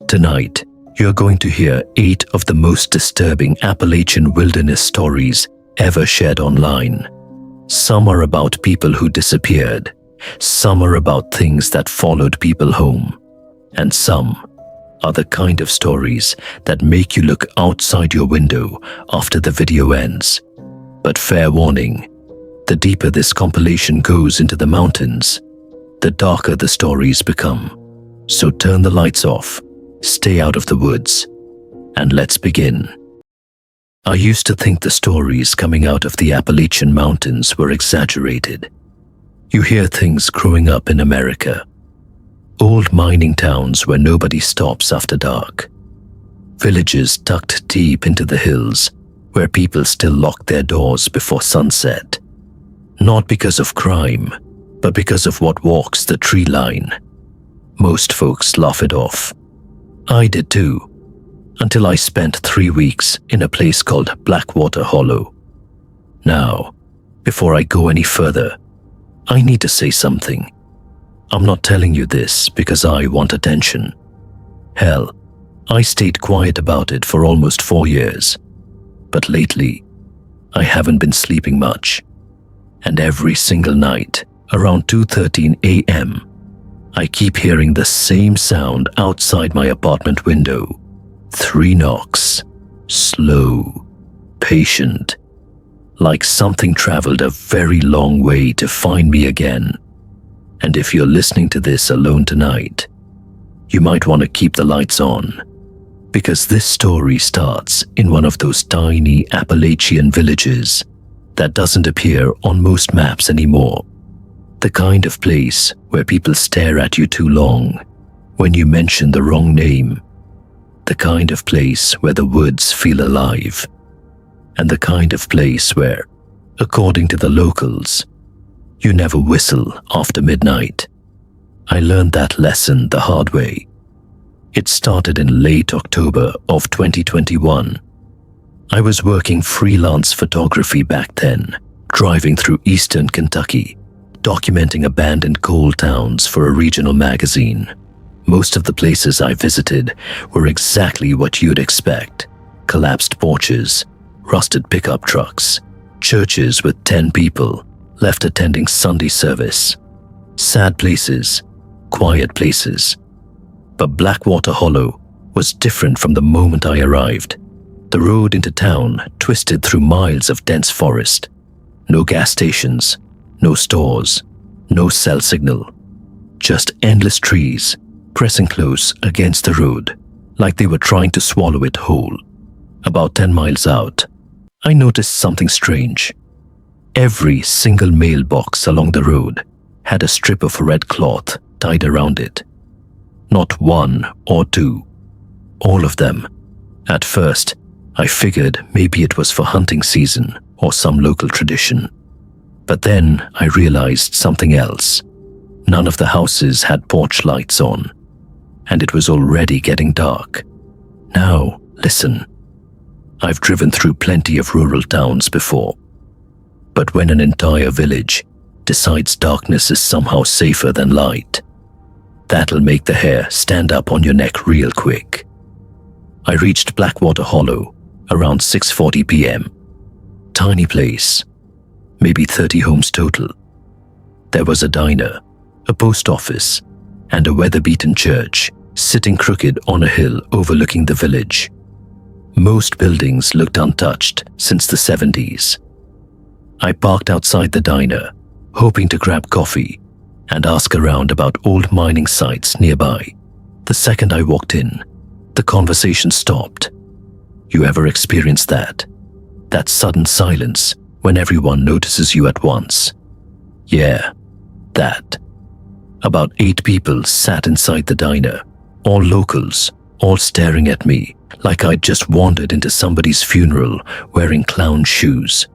Tonight, you're going to hear 8 of the most disturbing Appalachian wilderness stories ever shared online. Some are about people who disappeared, some are about things that followed people home, and some are the kind of stories that make you look outside your window after the video ends. But fair warning, the deeper this compilation goes into the mountains, the darker the stories become. So turn the lights off, stay out of the woods, and let's begin. I used to think the stories coming out of the Appalachian Mountains were exaggerated. You hear things growing up in America. Old mining towns where nobody stops after dark. Villages tucked deep into the hills where people still lock their doors before sunset. Not because of crime, but because of what walks the tree line. Most folks laugh it off. I did too, until I spent 3 weeks in a place called Blackwater Hollow. Now, before I go any further, I need to say something. I'm not telling you this because I want attention. Hell, I stayed quiet about it for almost 4 years. But lately, I haven't been sleeping much. And every single night, around 2:13 a.m., I keep hearing the same sound outside my apartment window. 3 knocks. Slow. Patient. Like something traveled a very long way to find me again. And if you're listening to this alone tonight, you might want to keep the lights on, because this story starts in one of those tiny Appalachian villages that doesn't appear on most maps anymore. The kind of place where people stare at you too long when you mention the wrong name. The kind of place where the woods feel alive. And the kind of place where, according to the locals, you never whistle after midnight. I learned that lesson the hard way. It started in late October of 2021. I was working freelance photography back then, driving through eastern Kentucky, documenting abandoned coal towns for a regional magazine. Most of the places I visited were exactly what you'd expect. Collapsed porches, rusted pickup trucks, churches with 10 people left attending Sunday service. Sad places, quiet places. But Blackwater Hollow was different from the moment I arrived. The road into town twisted through miles of dense forest. No gas stations, no stores, no cell signal. Just endless trees pressing close against the road like they were trying to swallow it whole. About 10 miles out, I noticed something strange. Every single mailbox along the road had a strip of red cloth tied around it. Not 1 or 2. All of them. At first, I figured maybe it was for hunting season or some local tradition. But then I realized something else. None of the houses had porch lights on, and it was already getting dark. Now, listen. I've driven through plenty of rural towns before. But when an entire village decides darkness is somehow safer than light, that'll make the hair stand up on your neck real quick. I reached Blackwater Hollow around 6:40 p.m. Tiny place, maybe 30 homes total. There was a diner, a post office, and a weather-beaten church sitting crooked on a hill overlooking the village. Most buildings looked untouched since the 70s. I parked outside the diner, hoping to grab coffee and ask around about old mining sites nearby. The second I walked in, the conversation stopped. You ever experienced that? That sudden silence when everyone notices you at once? Yeah, that. About 8 people sat inside the diner, all locals, all staring at me like I'd just wandered into somebody's funeral wearing clown shoes.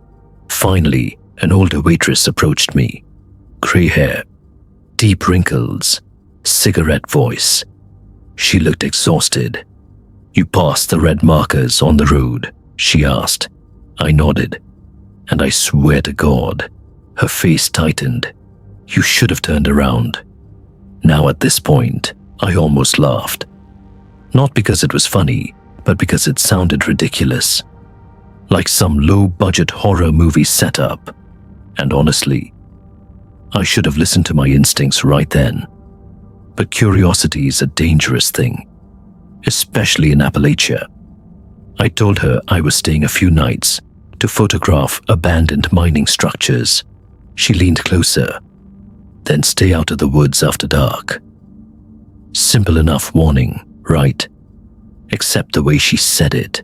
Finally, an older waitress approached me. Gray hair, deep wrinkles, cigarette voice. She looked exhausted. "You passed the red markers on the road?" she asked. I nodded, and I swear to God, her face tightened. "You should have turned around." Now at this point, I almost laughed. Not because it was funny, but because it sounded ridiculous. Like some low-budget horror movie setup. And honestly, I should have listened to my instincts right then. But curiosity is a dangerous thing, especially in Appalachia. I told her I was staying a few nights to photograph abandoned mining structures. She leaned closer. Then stay out of the woods after dark. Simple enough warning, right? Except the way she said it.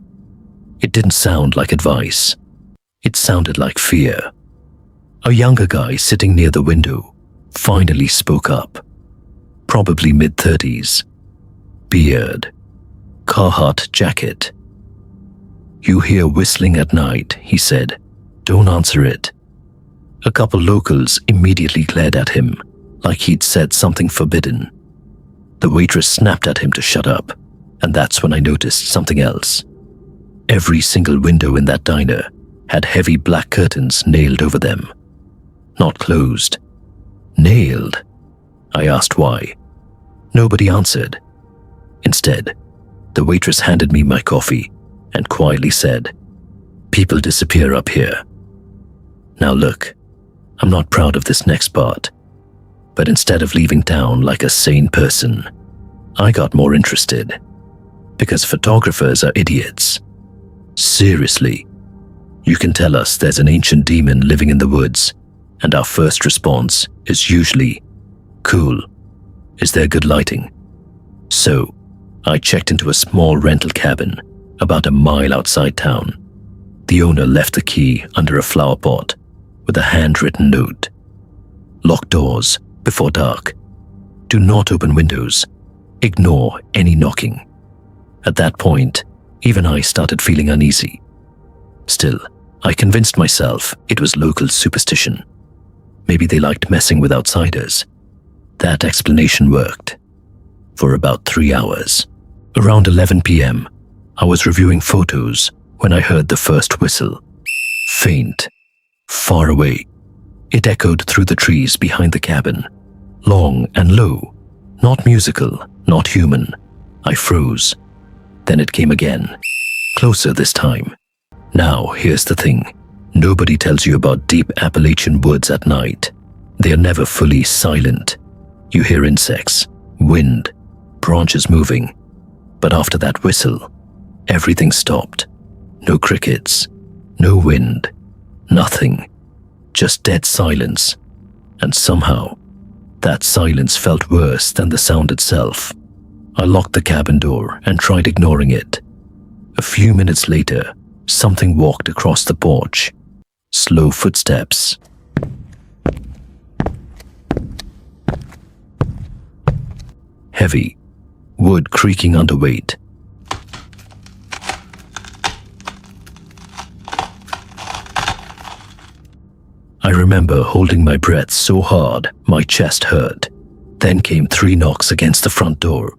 It didn't sound like advice. It sounded like fear. A younger guy sitting near the window finally spoke up. Probably mid-30s. Beard. Carhartt jacket. "You hear whistling at night," he said. "Don't answer it." A couple locals immediately glared at him, like he'd said something forbidden. The waitress snapped at him to shut up, and that's when I noticed something else. Every single window in that diner had heavy black curtains nailed over them. Not closed. Nailed. I asked why. Nobody answered. Instead, the waitress handed me my coffee and quietly said, "People disappear up here." Now look, I'm not proud of this next part, but instead of leaving town like a sane person, I got more interested. Because photographers are idiots. Seriously, you can tell us there's an ancient demon living in the woods, and our first response is usually, "Cool. Is there good lighting?" So, I checked into a small rental cabin about a mile outside town. The owner left the key under a flower pot with a handwritten note. "Lock doors before dark. Do not open windows. Ignore any knocking." At that point, even I started feeling uneasy. Still, I convinced myself it was local superstition. Maybe they liked messing with outsiders. That explanation worked. For about 3 hours. Around 11 p.m., I was reviewing photos when I heard the first whistle. Faint. Far away. It echoed through the trees behind the cabin. Long and low. Not musical, not human. I froze. Then it came again. Closer this time. Now, here's the thing. Nobody tells you about deep Appalachian woods at night. They are never fully silent. You hear insects, wind, branches moving. But after that whistle, everything stopped. No crickets, no wind, nothing. Just dead silence. And somehow, that silence felt worse than the sound itself. I locked the cabin door and tried ignoring it. A few minutes later, something walked across the porch. Slow footsteps. Heavy, wood creaking under weight. I remember holding my breath so hard my chest hurt. Then came 3 knocks against the front door.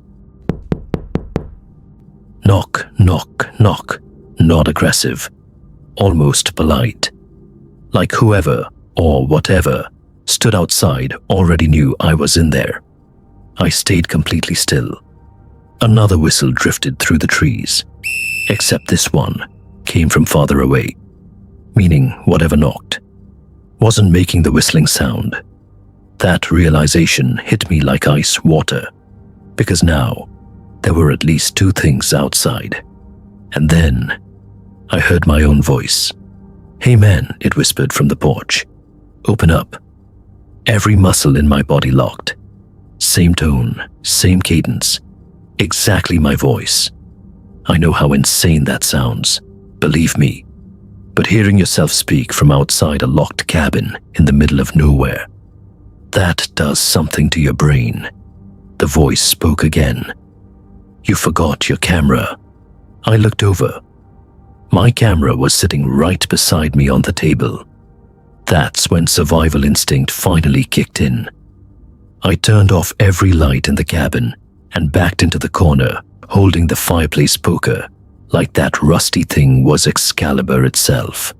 Knock, knock, knock. Not aggressive. Almost polite. Like whoever, or whatever, stood outside already knew I was in there. I stayed completely still. Another whistle drifted through the trees. Except this one came from farther away. Meaning whatever knocked wasn't making the whistling sound. That realization hit me like ice water. Because now, there were at least 2 things outside. And then, I heard my own voice. "Hey man," it whispered from the porch. "Open up." Every muscle in my body locked. Same tone, same cadence. Exactly my voice. I know how insane that sounds, believe me. But hearing yourself speak from outside a locked cabin in the middle of nowhere, that does something to your brain. The voice spoke again. "You forgot your camera." I looked over. My camera was sitting right beside me on the table. That's when survival instinct finally kicked in. I turned off every light in the cabin and backed into the corner, holding the fireplace poker, like that rusty thing was Excalibur itself.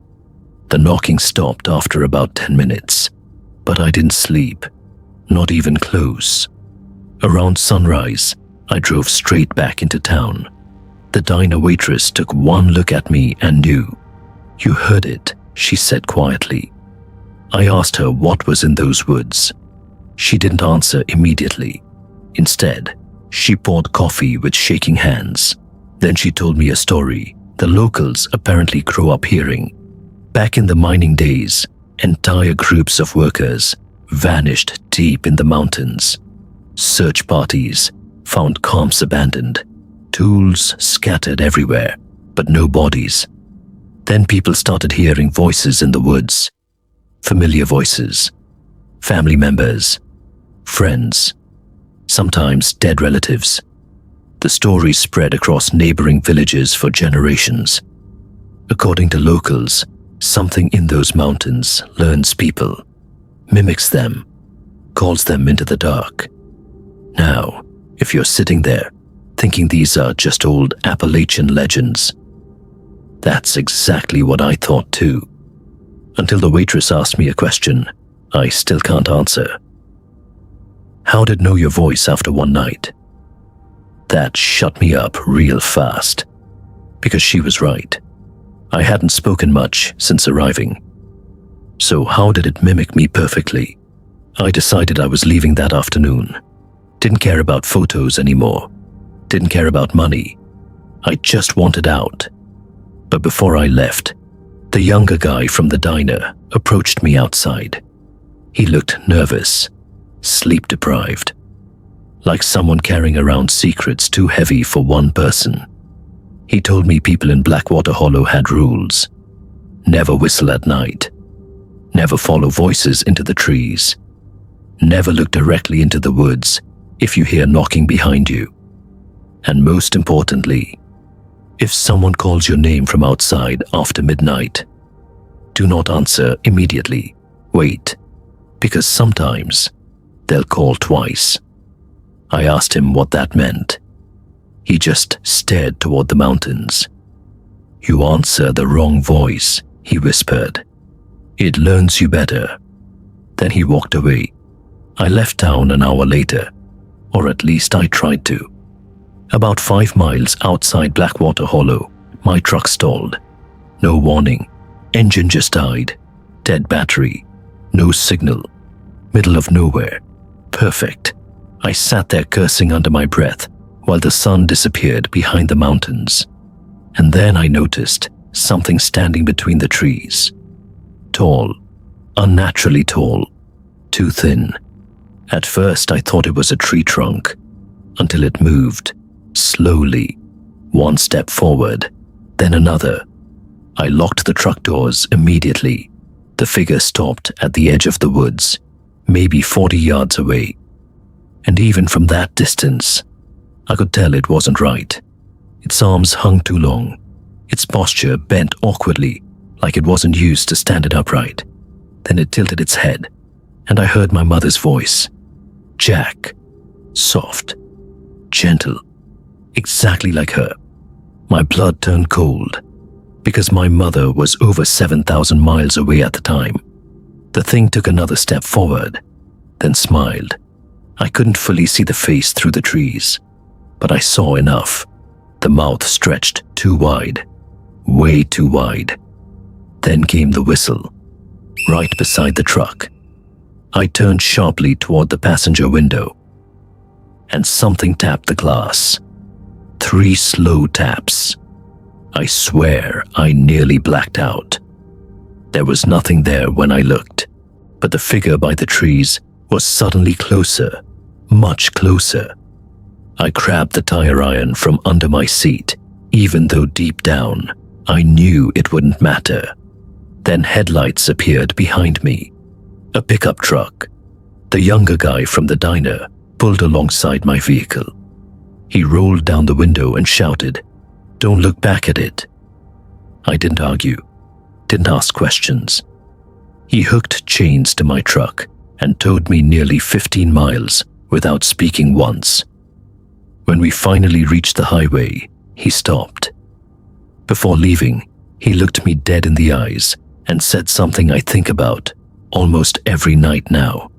The knocking stopped after about 10 minutes, but I didn't sleep, not even close. Around sunrise, I drove straight back into town. The diner waitress took one look at me and knew. "You heard it," she said quietly. I asked her what was in those woods. She didn't answer immediately. Instead, she poured coffee with shaking hands. Then she told me a story the locals apparently grew up hearing. Back in the mining days, entire groups of workers vanished deep in the mountains. Search parties found camps abandoned, tools scattered everywhere, but no bodies. Then people started hearing voices in the woods. Familiar voices, family members, friends, sometimes dead relatives. The story spread across neighboring villages for generations. According to locals, something in those mountains learns people, mimics them, calls them into the dark. Now, if you're sitting there thinking these are just old Appalachian legends, that's exactly what I thought too. Until the waitress asked me a question I still can't answer. How did know your voice after one night? That shut me up real fast, because she was right. I hadn't spoken much since arriving. So how did it mimic me perfectly? I decided I was leaving that afternoon. Didn't care about photos anymore. Didn't care about money. I just wanted out. But before I left, the younger guy from the diner approached me outside. He looked nervous, sleep-deprived, like someone carrying around secrets too heavy for one person. He told me people in Blackwater Hollow had rules. Never whistle at night. Never follow voices into the trees. Never look directly into the woods if you hear knocking behind you. And most importantly, if someone calls your name from outside after midnight, do not answer immediately. Wait, because sometimes they'll call twice. I asked him what that meant. He just stared toward the mountains. "You answer the wrong voice," he whispered. "It learns you better." Then he walked away. I left town an hour later, or at least I tried to. About 5 miles outside Blackwater Hollow, my truck stalled. No warning. Engine just died. Dead battery. No signal. Middle of nowhere. Perfect. I sat there cursing under my breath while the sun disappeared behind the mountains. And then I noticed something standing between the trees. Tall. Unnaturally tall. Too thin. At first I thought it was a tree trunk, until it moved. Slowly. One step forward, then another. I locked the truck doors immediately. The figure stopped at the edge of the woods, maybe 40 yards away. And even from that distance, I could tell it wasn't right. Its arms hung too long. Its posture bent awkwardly, like it wasn't used to standing upright. Then it tilted its head, and I heard my mother's voice. "Jack." Soft. Gentle. Exactly like her. My blood turned cold, because my mother was over 7,000 miles away at the time. The thing took another step forward, then smiled. I couldn't fully see the face through the trees, but I saw enough. The mouth stretched too wide, way too wide. Then came the whistle, right beside the truck. I turned sharply toward the passenger window, and something tapped the glass. 3 slow taps. I swear I nearly blacked out. There was nothing there when I looked, but the figure by the trees was suddenly closer, much closer. I grabbed the tire iron from under my seat, even though deep down I knew it wouldn't matter. Then headlights appeared behind me. A pickup truck. The younger guy from the diner pulled alongside my vehicle. He rolled down the window and shouted, "Don't look back at it." I didn't argue, didn't ask questions. He hooked chains to my truck and towed me nearly 15 miles without speaking once. When we finally reached the highway, he stopped. Before leaving, he looked me dead in the eyes and said something I think about almost every night now.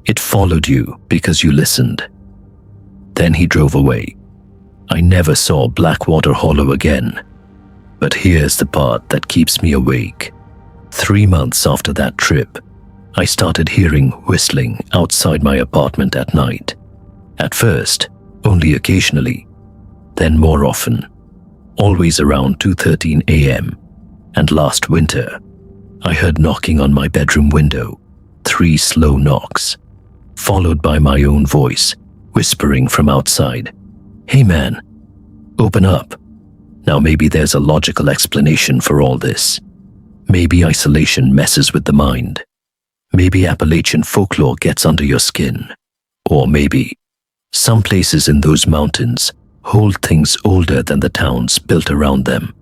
"It followed you because you listened." Then he drove away. I never saw Blackwater Hollow again. But here's the part that keeps me awake. 3 months after that trip, I started hearing whistling outside my apartment at night. At first, only occasionally, then more often, always around 2:13 a.m. And last winter, I heard knocking on my bedroom window, 3 slow knocks, followed by my own voice, whispering from outside, "Hey man, open up." Now maybe there's a logical explanation for all this. Maybe isolation messes with the mind. Maybe Appalachian folklore gets under your skin. Or maybe some places in those mountains hold things older than the towns built around them.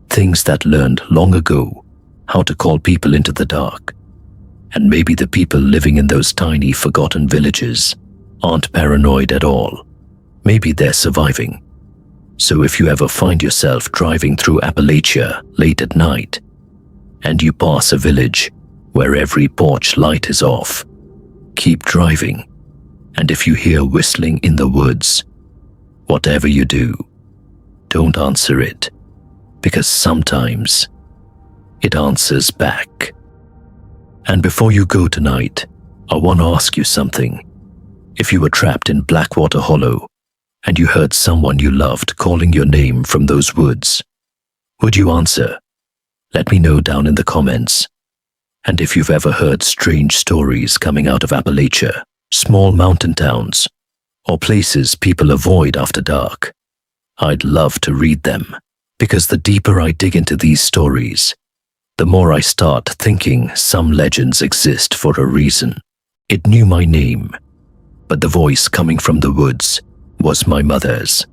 Things that learned long ago how to call people into the dark. And maybe the people living in those tiny forgotten villages aren't paranoid at all. Maybe they're surviving. So if you ever find yourself driving through Appalachia late at night, and you pass a village where every porch light is off, keep driving. And if you hear whistling in the woods, whatever you do, don't answer it, because sometimes it answers back. And before you go tonight, I want to ask you something. If you were trapped in Blackwater Hollow and you heard someone you loved calling your name from those woods, would you answer? Let me know down in the comments. And if you've ever heard strange stories coming out of Appalachia, small mountain towns, or places people avoid after dark, I'd love to read them, because the deeper I dig into these stories, the more I start thinking some legends exist for a reason. It knew my name, but the voice coming from the woods was my mother's.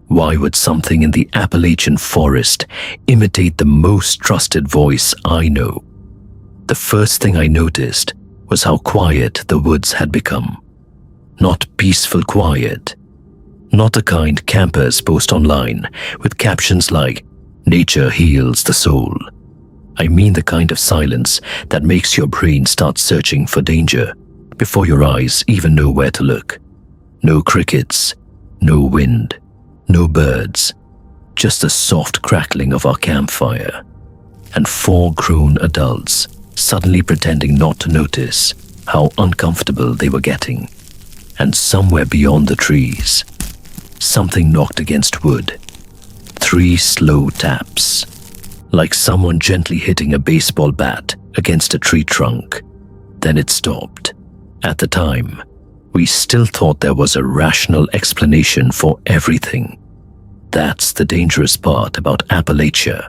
Why would something in the Appalachian forest imitate the most trusted voice I know? The first thing I noticed was how quiet the woods had become. Not peaceful quiet. Not the kind campers post online with captions like, "Nature heals the soul." I mean the kind of silence that makes your brain start searching for danger before your eyes even know where to look. No crickets, no wind, no birds, just the soft crackling of our campfire, and 4 grown adults suddenly pretending not to notice how uncomfortable they were getting. And somewhere beyond the trees, something knocked against wood. 3 slow taps, like someone gently hitting a baseball bat against a tree trunk. Then it stopped. At the time, we still thought there was a rational explanation for everything. That's the dangerous part about Appalachia.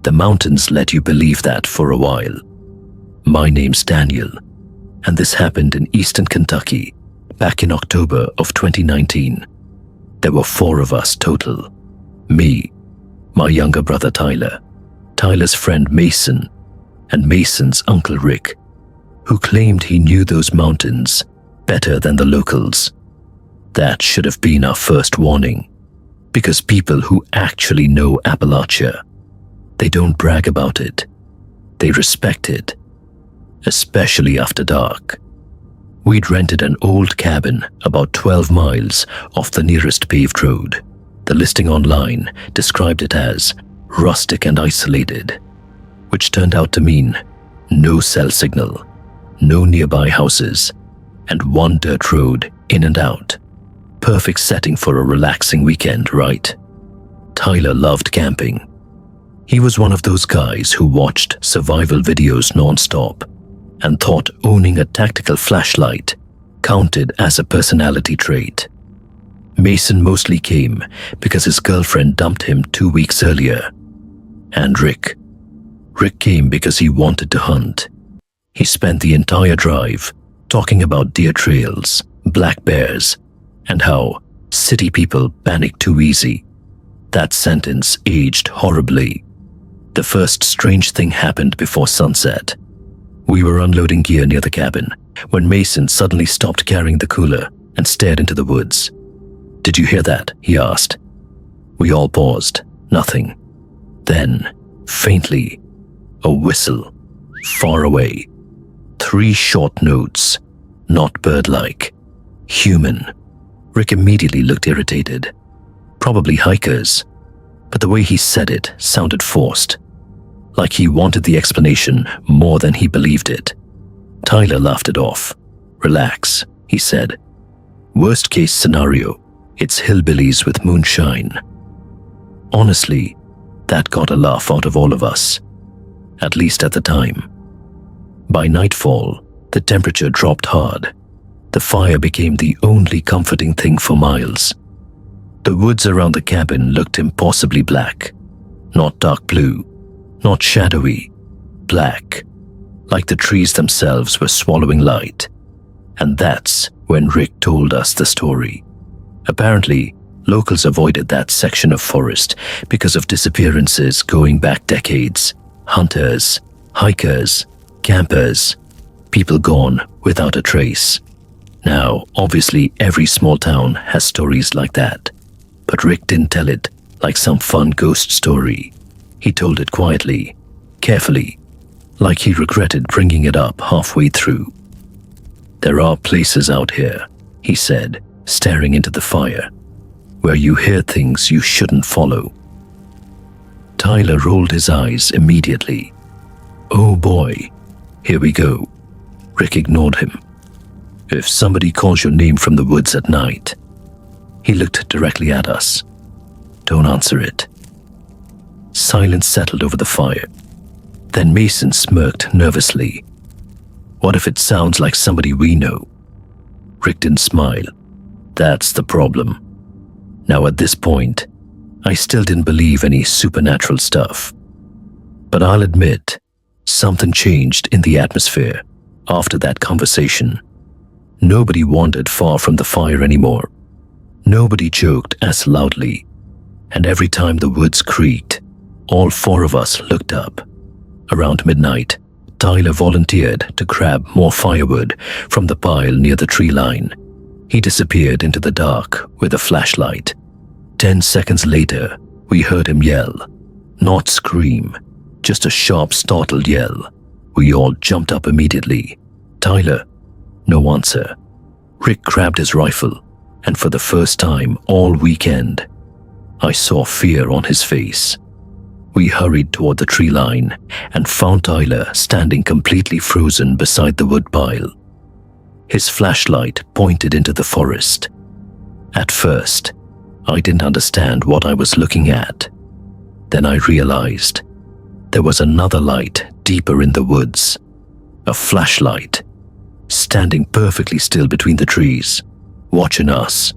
The mountains let you believe that for a while. My name's Daniel, and this happened in eastern Kentucky back in October of 2019. There were 4 of us total. Me, my younger brother Tyler, Tyler's friend Mason, and Mason's uncle Rick, who claimed he knew those mountains better than the locals. That should have been our first warning, because people who actually know Appalachia, they don't brag about it. They respect it, especially after dark. We'd rented an old cabin about 12 miles off the nearest paved road. The listing online described it as rustic and isolated, which turned out to mean no cell signal, no nearby houses, and 1 dirt road in and out. Perfect setting for a relaxing weekend, right? Tyler loved camping. He was one of those guys who watched survival videos non-stop and thought owning a tactical flashlight counted as a personality trait. Mason mostly came because his girlfriend dumped him 2 weeks earlier. And Rick came because he wanted to hunt. He spent the entire drive talking about deer trails, black bears, and how city people panic too easy. That sentence aged horribly. The first strange thing happened before sunset. We were unloading gear near the cabin when Mason suddenly stopped carrying the cooler and stared into the woods. "Did you hear that?" he asked. We all paused. Nothing. Then, faintly, a whistle, far away. 3 short notes, not bird-like, human, Rick immediately looked irritated. Probably hikers, but the way he said it sounded forced, like he wanted the explanation more than he believed it. Tyler laughed it off. "Relax," he said. "Worst case scenario, it's hillbillies with moonshine." Honestly, that got a laugh out of all of us, at least at the time. By nightfall, the temperature dropped hard. The fire became the only comforting thing for miles. The woods around the cabin looked impossibly black. Not dark blue, not shadowy, black, like the trees themselves were swallowing light. And that's when Rick told us the story. Apparently, locals avoided that section of forest because of disappearances going back decades. Hunters, hikers, campers, people gone without a trace. Now, obviously, every small town has stories like that. But Rick didn't tell it like some fun ghost story. He told it quietly, carefully, like he regretted bringing it up halfway through. "There are places out here," he said, staring into the fire, "where you hear things you shouldn't follow." Tyler rolled his eyes immediately. "Oh boy, here we go." Rick ignored him. "If somebody calls your name from the woods at night," he looked directly at us, "don't answer it." Silence settled over the fire. Then Mason smirked nervously. "What if it sounds like somebody we know?" Rick didn't smile. That's the problem. Now at this point, I still didn't believe any supernatural stuff. But I'll admit, something changed in the atmosphere after that conversation. Nobody wandered far from the fire anymore. Nobody joked as loudly. And every time the woods creaked, all four of us looked up. Around midnight, Tyler volunteered to grab more firewood from the pile near the tree line. He disappeared into the dark with a flashlight. 10 seconds later, we heard him yell. Not scream, just a sharp, startled yell. We all jumped up immediately. "Tyler." No answer. Rick grabbed his rifle, and for the first time all weekend, I saw fear on his face. We hurried toward the tree line and found Tyler standing completely frozen beside the wood pile. His flashlight pointed into the forest. At first, I didn't understand what I was looking at. Then I realized there was another light deeper in the woods. A flashlight, standing perfectly still between the trees, watching us.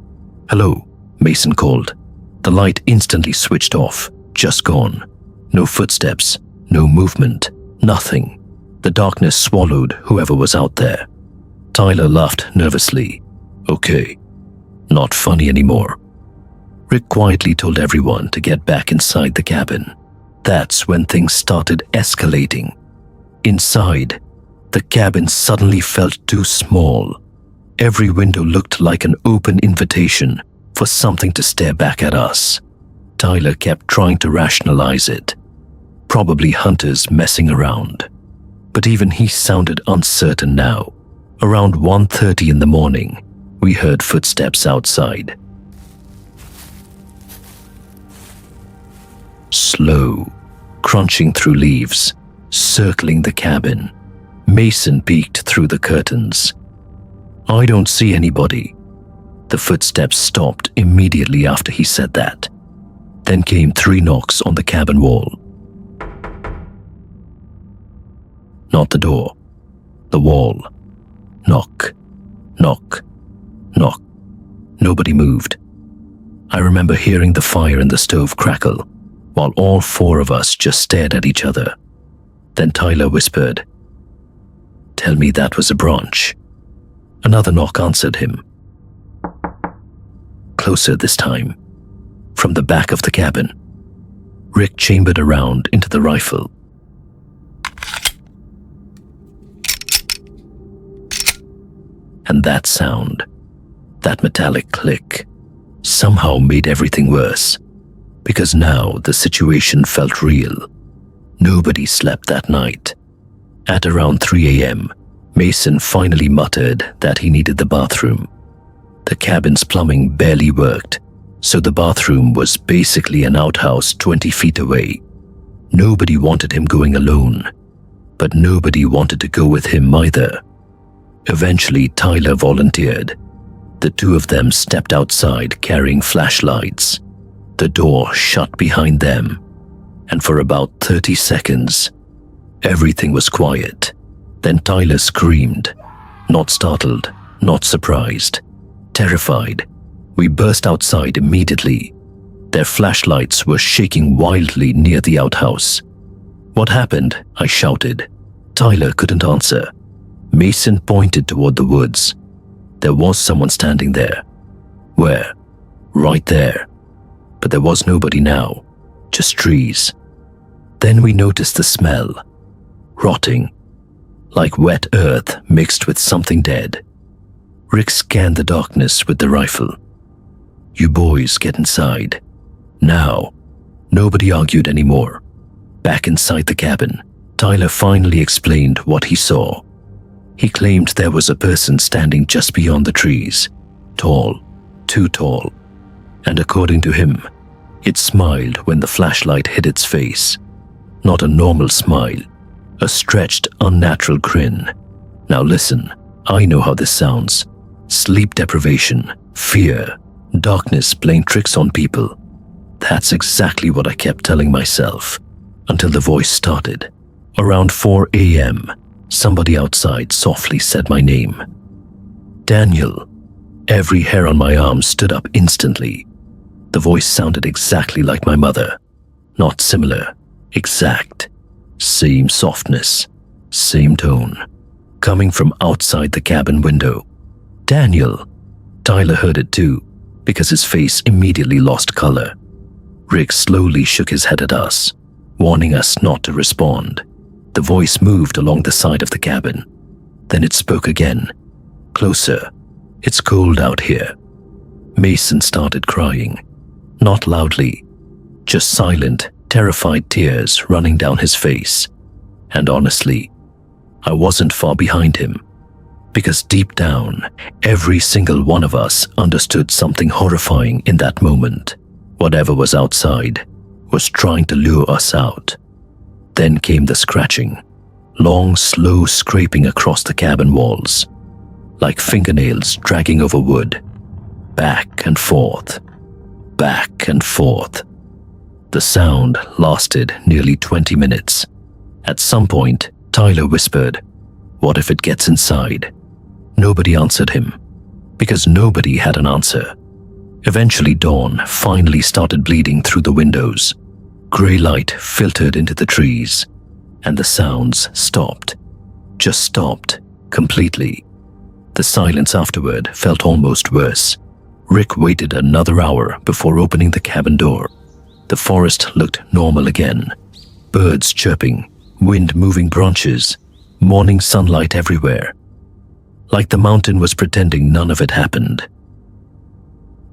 "Hello," Mason called. The light instantly switched off, just gone. No footsteps, no movement, nothing. The darkness swallowed whoever was out there. Tyler laughed nervously. "Okay, not funny anymore." Rick quietly told everyone to get back inside the cabin. That's when things started escalating. Inside, the cabin suddenly felt too small. Every window looked like an open invitation for something to stare back at us. Tyler kept trying to rationalize it. Probably hunters messing around. But even he sounded uncertain now. Around 1:30 in the morning, we heard footsteps outside. Slow, crunching through leaves, circling the cabin. Mason peeked through the curtains. "I don't see anybody." The footsteps stopped immediately after he said that. Then came 3 knocks on the cabin wall. Not the door, the wall. Knock, knock, knock. Nobody moved. I remember hearing the fire in the stove crackle, while all 4 of us just stared at each other. Then Tyler whispered, "Tell me that was a branch." Another knock answered him. Closer this time, from the back of the cabin. Rick chambered around into the rifle. And that sound, that metallic click, somehow made everything worse, because now the situation felt real. Nobody slept that night. At around 3 a.m., Mason finally muttered that he needed the bathroom. The cabin's plumbing barely worked, so the bathroom was basically an outhouse 20 feet away. Nobody wanted him going alone, but nobody wanted to go with him either. Eventually, Tyler volunteered. The two of them stepped outside carrying flashlights. The door shut behind them, and for about 30 seconds, everything was quiet. Then Tyler screamed, not startled, not surprised, terrified. We burst outside immediately. Their flashlights were shaking wildly near the outhouse. "What happened?" I shouted. Tyler couldn't answer. Mason pointed toward the woods. There was someone standing there. Where? Right there. But there was nobody now, just trees. Then we noticed the smell. Rotting. Like wet earth mixed with something dead. Rick scanned the darkness with the rifle. "You boys get inside. Now." Nobody argued anymore. Back inside the cabin, Tyler finally explained what he saw. He claimed there was a person standing just beyond the trees. Tall, too tall. And according to him, it smiled when the flashlight hit its face. Not a normal smile, a stretched, unnatural grin. Now listen, I know how this sounds. Sleep deprivation, fear, darkness playing tricks on people. That's exactly what I kept telling myself, until the voice started. Around 4 a.m., somebody outside softly said my name. Daniel. Every hair on my arm stood up instantly. The voice sounded exactly like my mother. Not similar, exact. Same softness, same tone. Coming from outside the cabin window. Daniel. Tyler heard it too, because his face immediately lost color. Rick slowly shook his head at us, warning us not to respond. The voice moved along the side of the cabin. Then it spoke again. Closer. It's cold out here. Mason started crying. Not loudly. Just silent, terrified tears running down his face. And honestly, I wasn't far behind him. Because deep down, every single one of us understood something horrifying in that moment. Whatever was outside was trying to lure us out. Then came the scratching, long, slow scraping across the cabin walls, like fingernails dragging over wood, back and forth, back and forth. The sound lasted nearly 20 minutes. At some point, Tyler whispered, "What if it gets inside?" Nobody answered him, because nobody had an answer. Eventually, dawn finally started bleeding through the windows. Grey light filtered into the trees, and the sounds stopped. Just stopped, completely. The silence afterward felt almost worse. Rick waited another hour before opening the cabin door. The forest looked normal again. Birds chirping, wind moving branches, morning sunlight everywhere. Like the mountain was pretending none of it happened.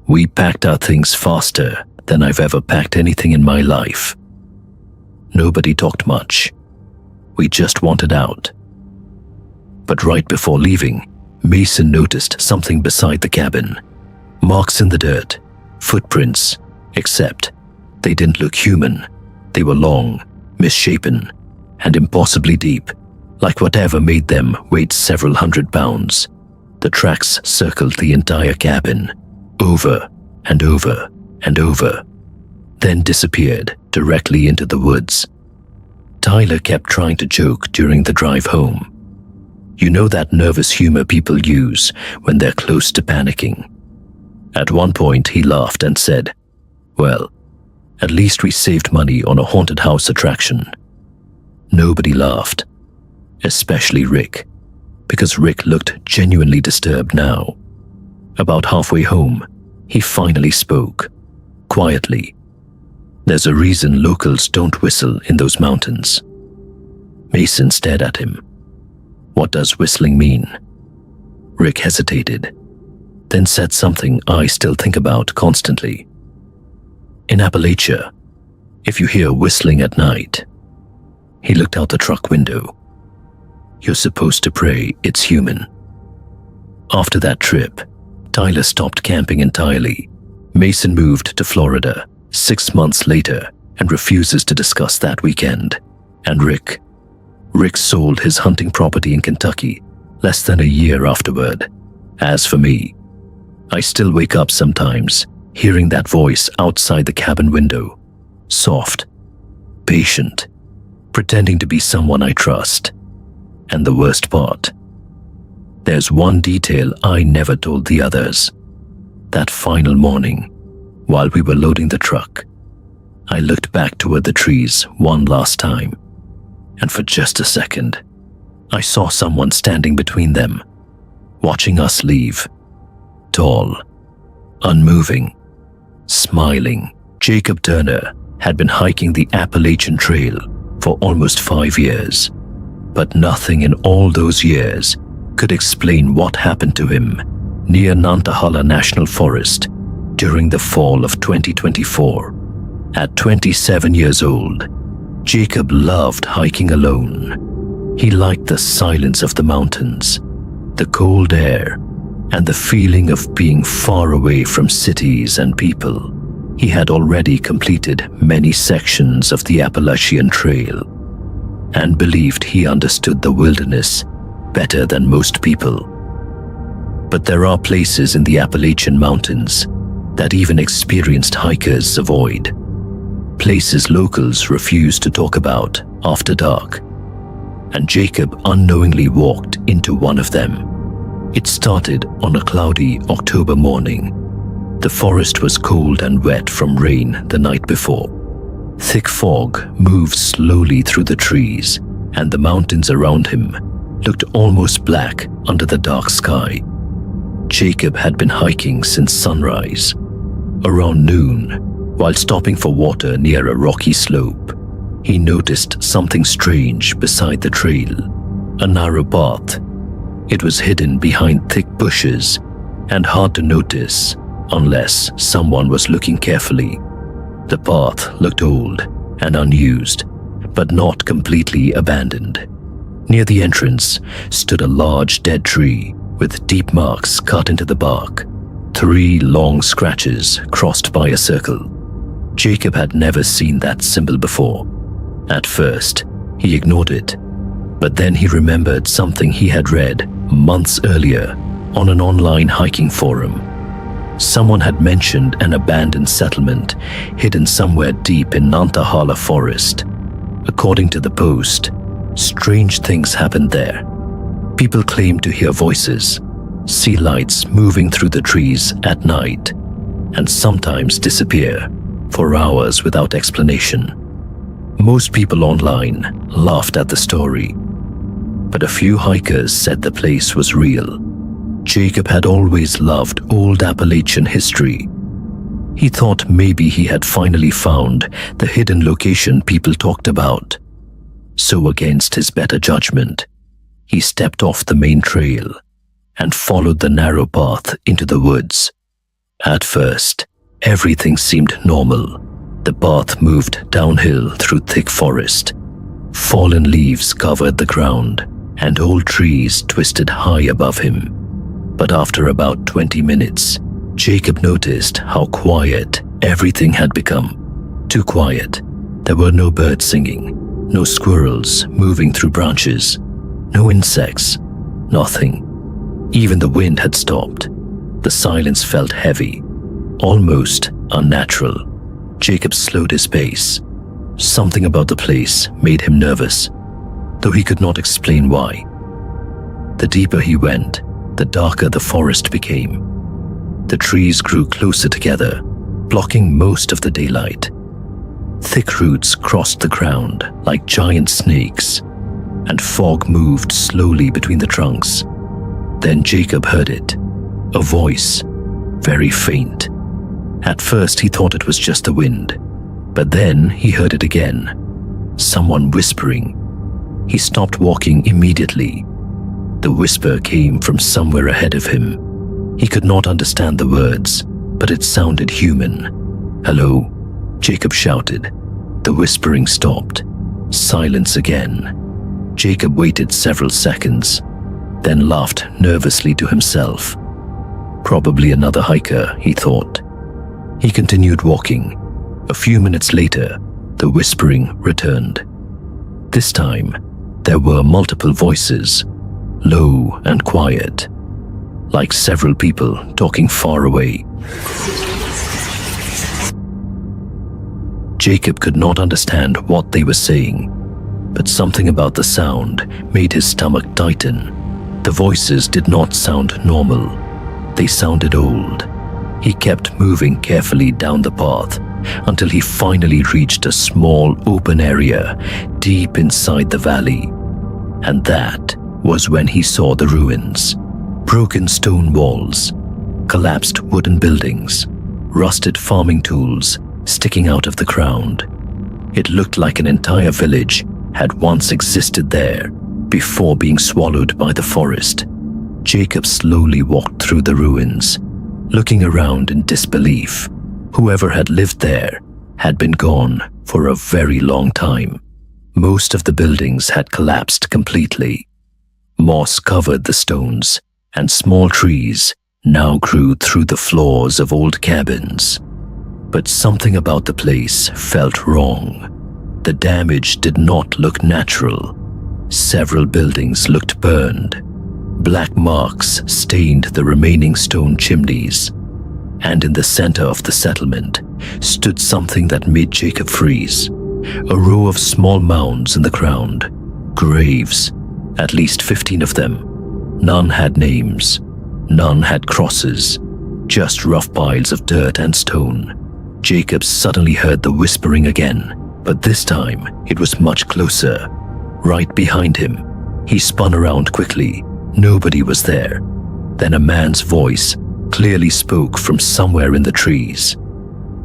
We packed our things faster than I've ever packed anything in my life. Nobody talked much. We just wanted out. But right before leaving, Mason noticed something beside the cabin. Marks in the dirt, footprints, except they didn't look human. They were long, misshapen, and impossibly deep, like whatever made them weighed several hundred pounds. The tracks circled the entire cabin, over and over and over, then disappeared directly into the woods. Tyler kept trying to joke during the drive home. You know that nervous humor people use when they're close to panicking. At one point he laughed and said, "Well, at least we saved money on a haunted house attraction." Nobody laughed, especially Rick, because Rick looked genuinely disturbed now. About halfway home, he finally spoke, quietly. "There's a reason locals don't whistle in those mountains." Mason stared at him. "What does whistling mean?" Rick hesitated, then said something I still think about constantly. "In Appalachia, if you hear whistling at night," he looked out the truck window, "you're supposed to pray it's human." After that trip, Tyler stopped camping entirely. Mason moved to Florida 6 months later and refuses to discuss that weekend. And Rick sold his hunting property in Kentucky less than a year afterward. As for me, I still wake up sometimes hearing that voice outside the cabin window, soft, patient, pretending to be someone I trust. And the worst part, there's one detail I never told the others. That final morning, while we were loading the truck, I looked back toward the trees one last time, and for just a second, I saw someone standing between them, watching us leave. Tall, unmoving, smiling. Jacob Turner had been hiking the Appalachian Trail for almost 5 years, but nothing in all those years could explain what happened to him near Nantahala National Forest during the fall of 2024. At 27 years old, Jacob loved hiking alone. He liked the silence of the mountains, the cold air, and the feeling of being far away from cities and people. He had already completed many sections of the Appalachian Trail and believed he understood the wilderness better than most people. But there are places in the Appalachian Mountains that even experienced hikers avoid. Places locals refuse to talk about after dark. And Jacob unknowingly walked into one of them. It started on a cloudy October morning. The forest was cold and wet from rain the night before. Thick fog moved slowly through the trees, and the mountains around him looked almost black under the dark sky. Jacob had been hiking since sunrise. Around noon, while stopping for water near a rocky slope, he noticed something strange beside the trail. A narrow path. It was hidden behind thick bushes and hard to notice unless someone was looking carefully. The path looked old and unused, but not completely abandoned. Near the entrance stood a large dead tree with deep marks cut into the bark. 3 long scratches crossed by a circle. Jacob had never seen that symbol before. At first, he ignored it, but then he remembered something he had read months earlier on an online hiking forum. Someone had mentioned an abandoned settlement hidden somewhere deep in Nantahala Forest. According to the post, strange things happened there. People claimed to hear voices, see lights moving through the trees at night, and sometimes disappear for hours without explanation. Most people online laughed at the story, but a few hikers said the place was real. Jacob had always loved old Appalachian history. He thought maybe he had finally found the hidden location people talked about. So against his better judgment, he stepped off the main trail and followed the narrow path into the woods. At first, everything seemed normal. The path moved downhill through thick forest. Fallen leaves covered the ground, and old trees twisted high above him. But after about 20 minutes, Jacob noticed how quiet everything had become. Too quiet. There were no birds singing, no squirrels moving through branches, no insects, nothing. Even the wind had stopped. The silence felt heavy, almost unnatural. Jacob slowed his pace. Something about the place made him nervous, though he could not explain why. The deeper he went, the darker the forest became. The trees grew closer together, blocking most of the daylight. Thick roots crossed the ground like giant snakes, and fog moved slowly between the trunks. Then Jacob heard it, a voice, very faint. At first he thought it was just the wind, but then he heard it again, someone whispering. He stopped walking immediately. The whisper came from somewhere ahead of him. He could not understand the words, but it sounded human. "Hello," Jacob shouted. The whispering stopped. Silence again. Jacob waited several seconds, then laughed nervously to himself. Probably another hiker, he thought. He continued walking. A few minutes later, the whispering returned. This time, there were multiple voices, low and quiet, like several people talking far away. Jacob could not understand what they were saying, but something about the sound made his stomach tighten. The voices did not sound normal. They sounded old. He kept moving carefully down the path until he finally reached a small open area deep inside the valley. And that was when he saw the ruins. Broken stone walls, collapsed wooden buildings, rusted farming tools sticking out of the ground. It looked like an entire village had once existed there before being swallowed by the forest. Jacob slowly walked through the ruins, looking around in disbelief. Whoever had lived there had been gone for a very long time. Most of the buildings had collapsed completely. Moss covered the stones, and small trees now grew through the floors of old cabins. But something about the place felt wrong. The damage did not look natural. Several buildings looked burned. Black marks stained the remaining stone chimneys. And in the center of the settlement stood something that made Jacob freeze. A row of small mounds in the ground. Graves. At least 15 of them. None had names. None had crosses. Just rough piles of dirt and stone. Jacob suddenly heard the whispering again, but this time it was much closer. Right behind him. He spun around quickly. Nobody was there. Then a man's voice clearly spoke from somewhere in the trees.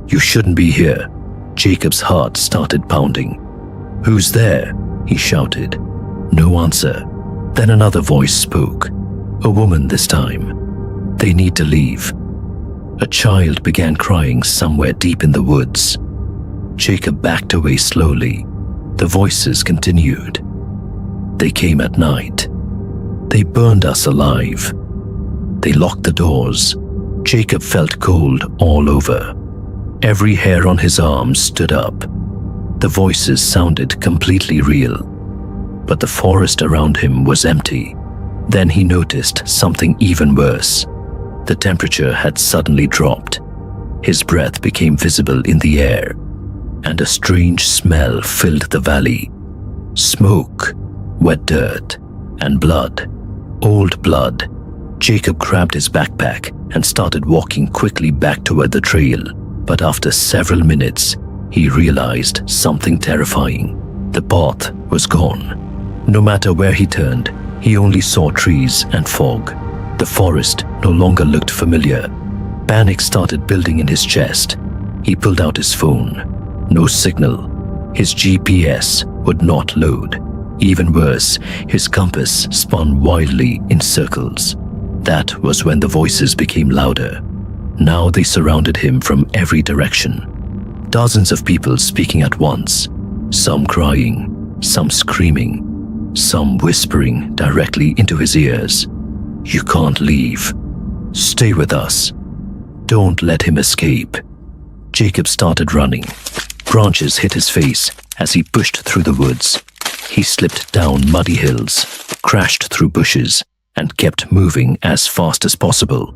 "You shouldn't be here." Jacob's heart started pounding. "Who's there?" he shouted. No answer. Then another voice spoke. A woman this time. "They need to leave." A child began crying somewhere deep in the woods. Jacob backed away slowly. The voices continued. "They came at night. They burned us alive. They locked the doors." Jacob felt cold all over. Every hair on his arm stood up. The voices sounded completely real, but the forest around him was empty. Then he noticed something even worse. The temperature had suddenly dropped. His breath became visible in the air, and a strange smell filled the valley. Smoke, wet dirt, and blood. Old blood. Jacob grabbed his backpack and started walking quickly back toward the trail. But after several minutes, he realized something terrifying. The path was gone. No matter where he turned, he only saw trees and fog. The forest no longer looked familiar. Panic started building in his chest. He pulled out his phone. No signal. His GPS would not load. Even worse, his compass spun wildly in circles. That was when the voices became louder. Now they surrounded him from every direction. Dozens of people speaking at once. Some crying, some screaming, some whispering directly into his ears. "You can't leave. Stay with us. Don't let him escape." Jacob started running. Branches hit his face as he pushed through the woods. He slipped down muddy hills, crashed through bushes, and kept moving as fast as possible.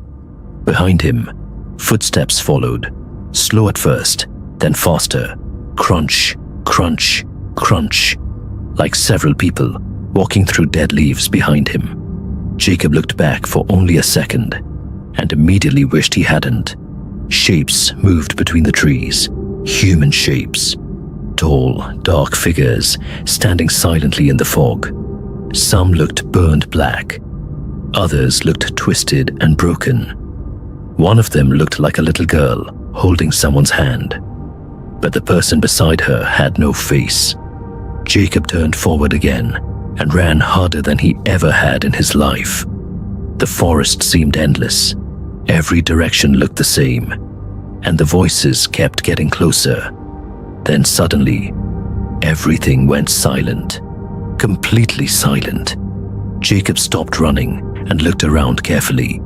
Behind him, footsteps followed, slow at first, then faster. Crunch, crunch, crunch, like several people walking through dead leaves behind him. Jacob looked back for only a second, and immediately wished he hadn't. Shapes moved between the trees, human shapes. Tall, dark figures standing silently in the fog. Some looked burned black. Others looked twisted and broken. One of them looked like a little girl holding someone's hand, but the person beside her had no face. Jacob turned forward again and ran harder than he ever had in his life. The forest seemed endless. Every direction looked the same, and the voices kept getting closer. Then suddenly, everything went silent. Completely silent. Jacob stopped running and looked around carefully.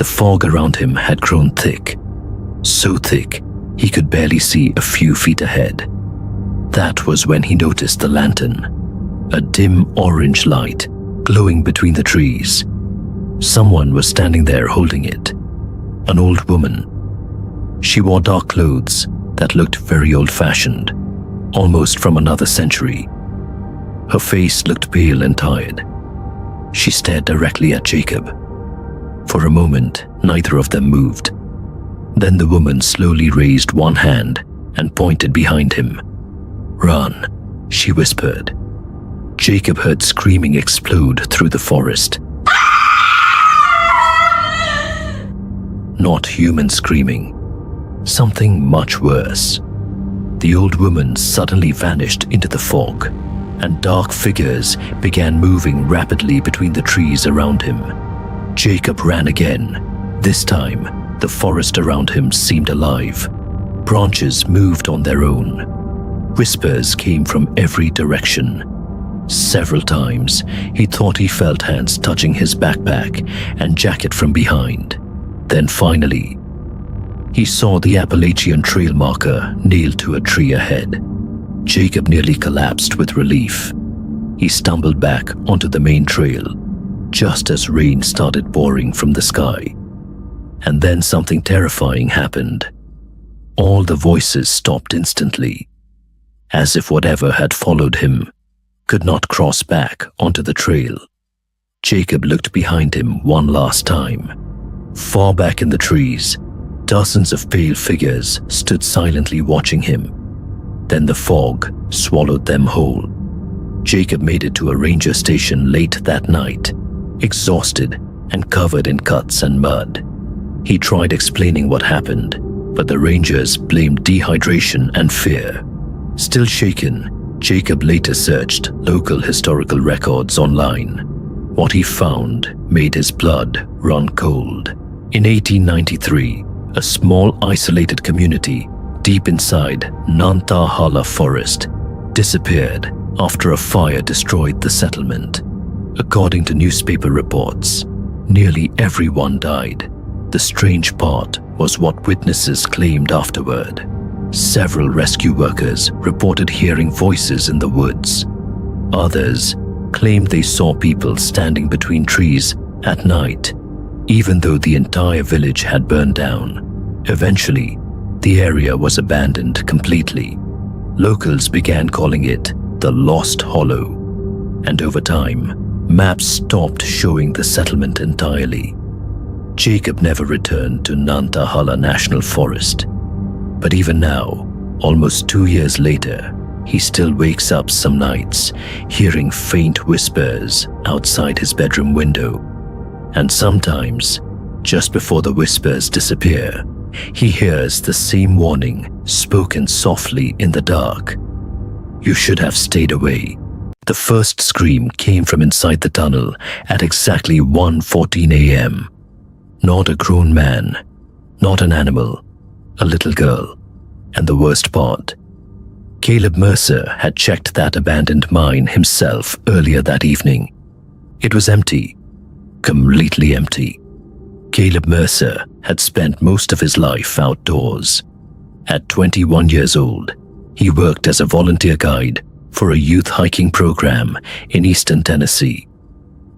The fog around him had grown thick, so thick he could barely see a few feet ahead. That was when he noticed the lantern, a dim orange light glowing between the trees. Someone was standing there holding it, an old woman. She wore dark clothes that looked very old-fashioned, almost from another century. Her face looked pale and tired. She stared directly at Jacob. For a moment, neither of them moved. Then the woman slowly raised one hand and pointed behind him. "Run," she whispered. Jacob heard screaming explode through the forest. Not human screaming, something much worse. The old woman suddenly vanished into the fog, and dark figures began moving rapidly between the trees around him. Jacob ran again. This time, the forest around him seemed alive. Branches moved on their own. Whispers came from every direction. Several times, he thought he felt hands touching his backpack and jacket from behind. Then finally, he saw the Appalachian trail marker nailed to a tree ahead. Jacob nearly collapsed with relief. He stumbled back onto the main trail, just as rain started pouring from the sky. And then something terrifying happened. All the voices stopped instantly, as if whatever had followed him could not cross back onto the trail. Jacob looked behind him one last time. Far back in the trees, dozens of pale figures stood silently watching him. Then the fog swallowed them whole. Jacob made it to a ranger station late that night, exhausted and covered in cuts and mud. He tried explaining what happened, but the rangers blamed dehydration and fear. Still shaken, Jacob later searched local historical records online. What he found made his blood run cold. In 1893, a small isolated community deep inside Nantahala Forest disappeared after a fire destroyed the settlement. According to newspaper reports, nearly everyone died. The strange part was what witnesses claimed afterward. Several rescue workers reported hearing voices in the woods. Others claimed they saw people standing between trees at night, even though the entire village had burned down. Eventually, the area was abandoned completely. Locals began calling it the Lost Hollow, and over time, maps stopped showing the settlement entirely. Jacob never returned to Nantahala National Forest, but even now, almost 2 years later, he still wakes up some nights hearing faint whispers outside his bedroom window. And sometimes, just before the whispers disappear, he hears the same warning spoken softly in the dark. "You should have stayed away." The first scream came from inside the tunnel at exactly 1:14 a.m. Not a grown man, not an animal, a little girl. And the worst part, Caleb Mercer had checked that abandoned mine himself earlier that evening. It was empty, completely empty. Caleb Mercer had spent most of his life outdoors. At 21 years old, he worked as a volunteer guide for a youth hiking program in eastern Tennessee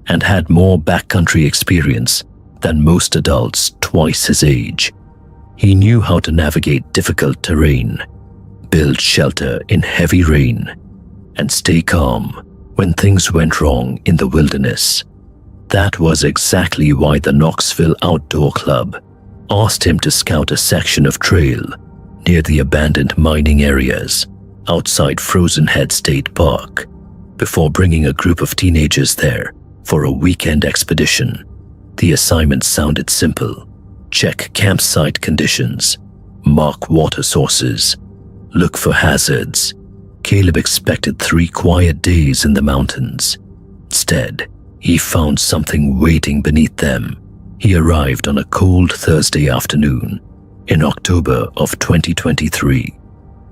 and had more backcountry experience than most adults twice his age. He knew how to navigate difficult terrain, build shelter in heavy rain, and stay calm when things went wrong in the wilderness. That was exactly why the Knoxville Outdoor Club asked him to scout a section of trail near the abandoned mining areas outside Frozen Head State Park before bringing a group of teenagers there for a weekend expedition. The assignment sounded simple: check campsite conditions, mark water sources, look for hazards. Caleb expected 3 quiet days in the mountains. Instead, he found something waiting beneath them. He arrived on a cold Thursday afternoon in October of 2023.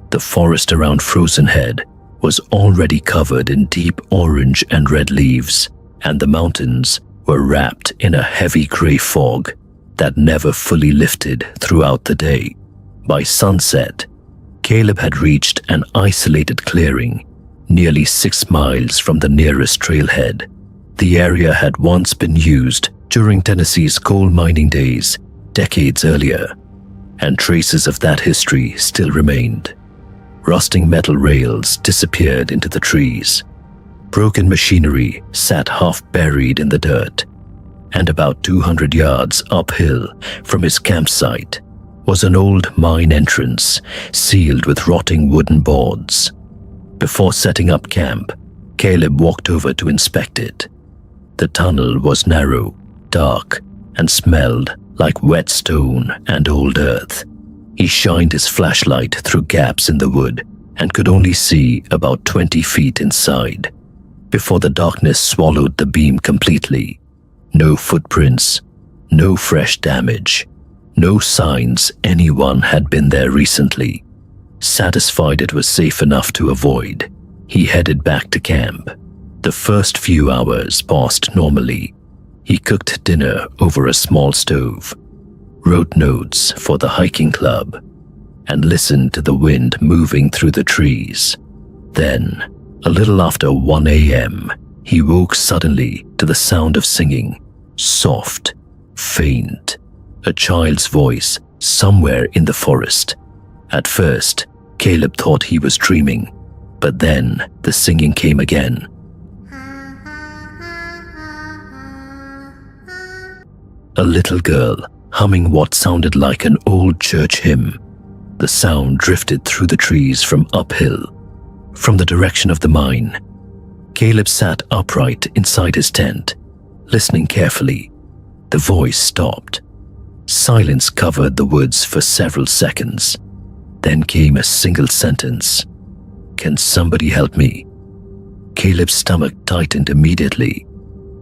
The forest around Frozen Head was already covered in deep orange and red leaves, and the mountains were wrapped in a heavy gray fog. that never fully lifted throughout the day. By sunset, Caleb had reached an isolated clearing nearly 6 miles from the nearest trailhead. The area had once been used during Tennessee's coal mining days decades earlier, and traces of that history still remained. Rusting metal rails disappeared into the trees. Broken machinery sat half buried in the dirt, and about 200 yards uphill from his campsite was an old mine entrance sealed with rotting wooden boards. Before setting up camp, Caleb walked over to inspect it. The tunnel was narrow, dark, and smelled like wet stone and old earth. He shined his flashlight through gaps in the wood and could only see about 20 feet inside before the darkness swallowed the beam completely. No footprints, no fresh damage, no signs anyone had been there recently. Satisfied it was safe enough to avoid, he headed back to camp. The first few hours passed normally. He cooked dinner over a small stove, wrote notes for the hiking club, and listened to the wind moving through the trees. Then, a little after 1 a.m., he woke suddenly to the sound of singing, soft, faint, a child's voice somewhere in the forest. At first, Caleb thought he was dreaming, but then the singing came again. A little girl humming what sounded like an old church hymn. The sound drifted through the trees from uphill, from the direction of the mine. Caleb sat upright inside his tent, listening carefully. The voice stopped. Silence covered the woods for several seconds. Then came a single sentence. "Can somebody help me?" Caleb's stomach tightened immediately.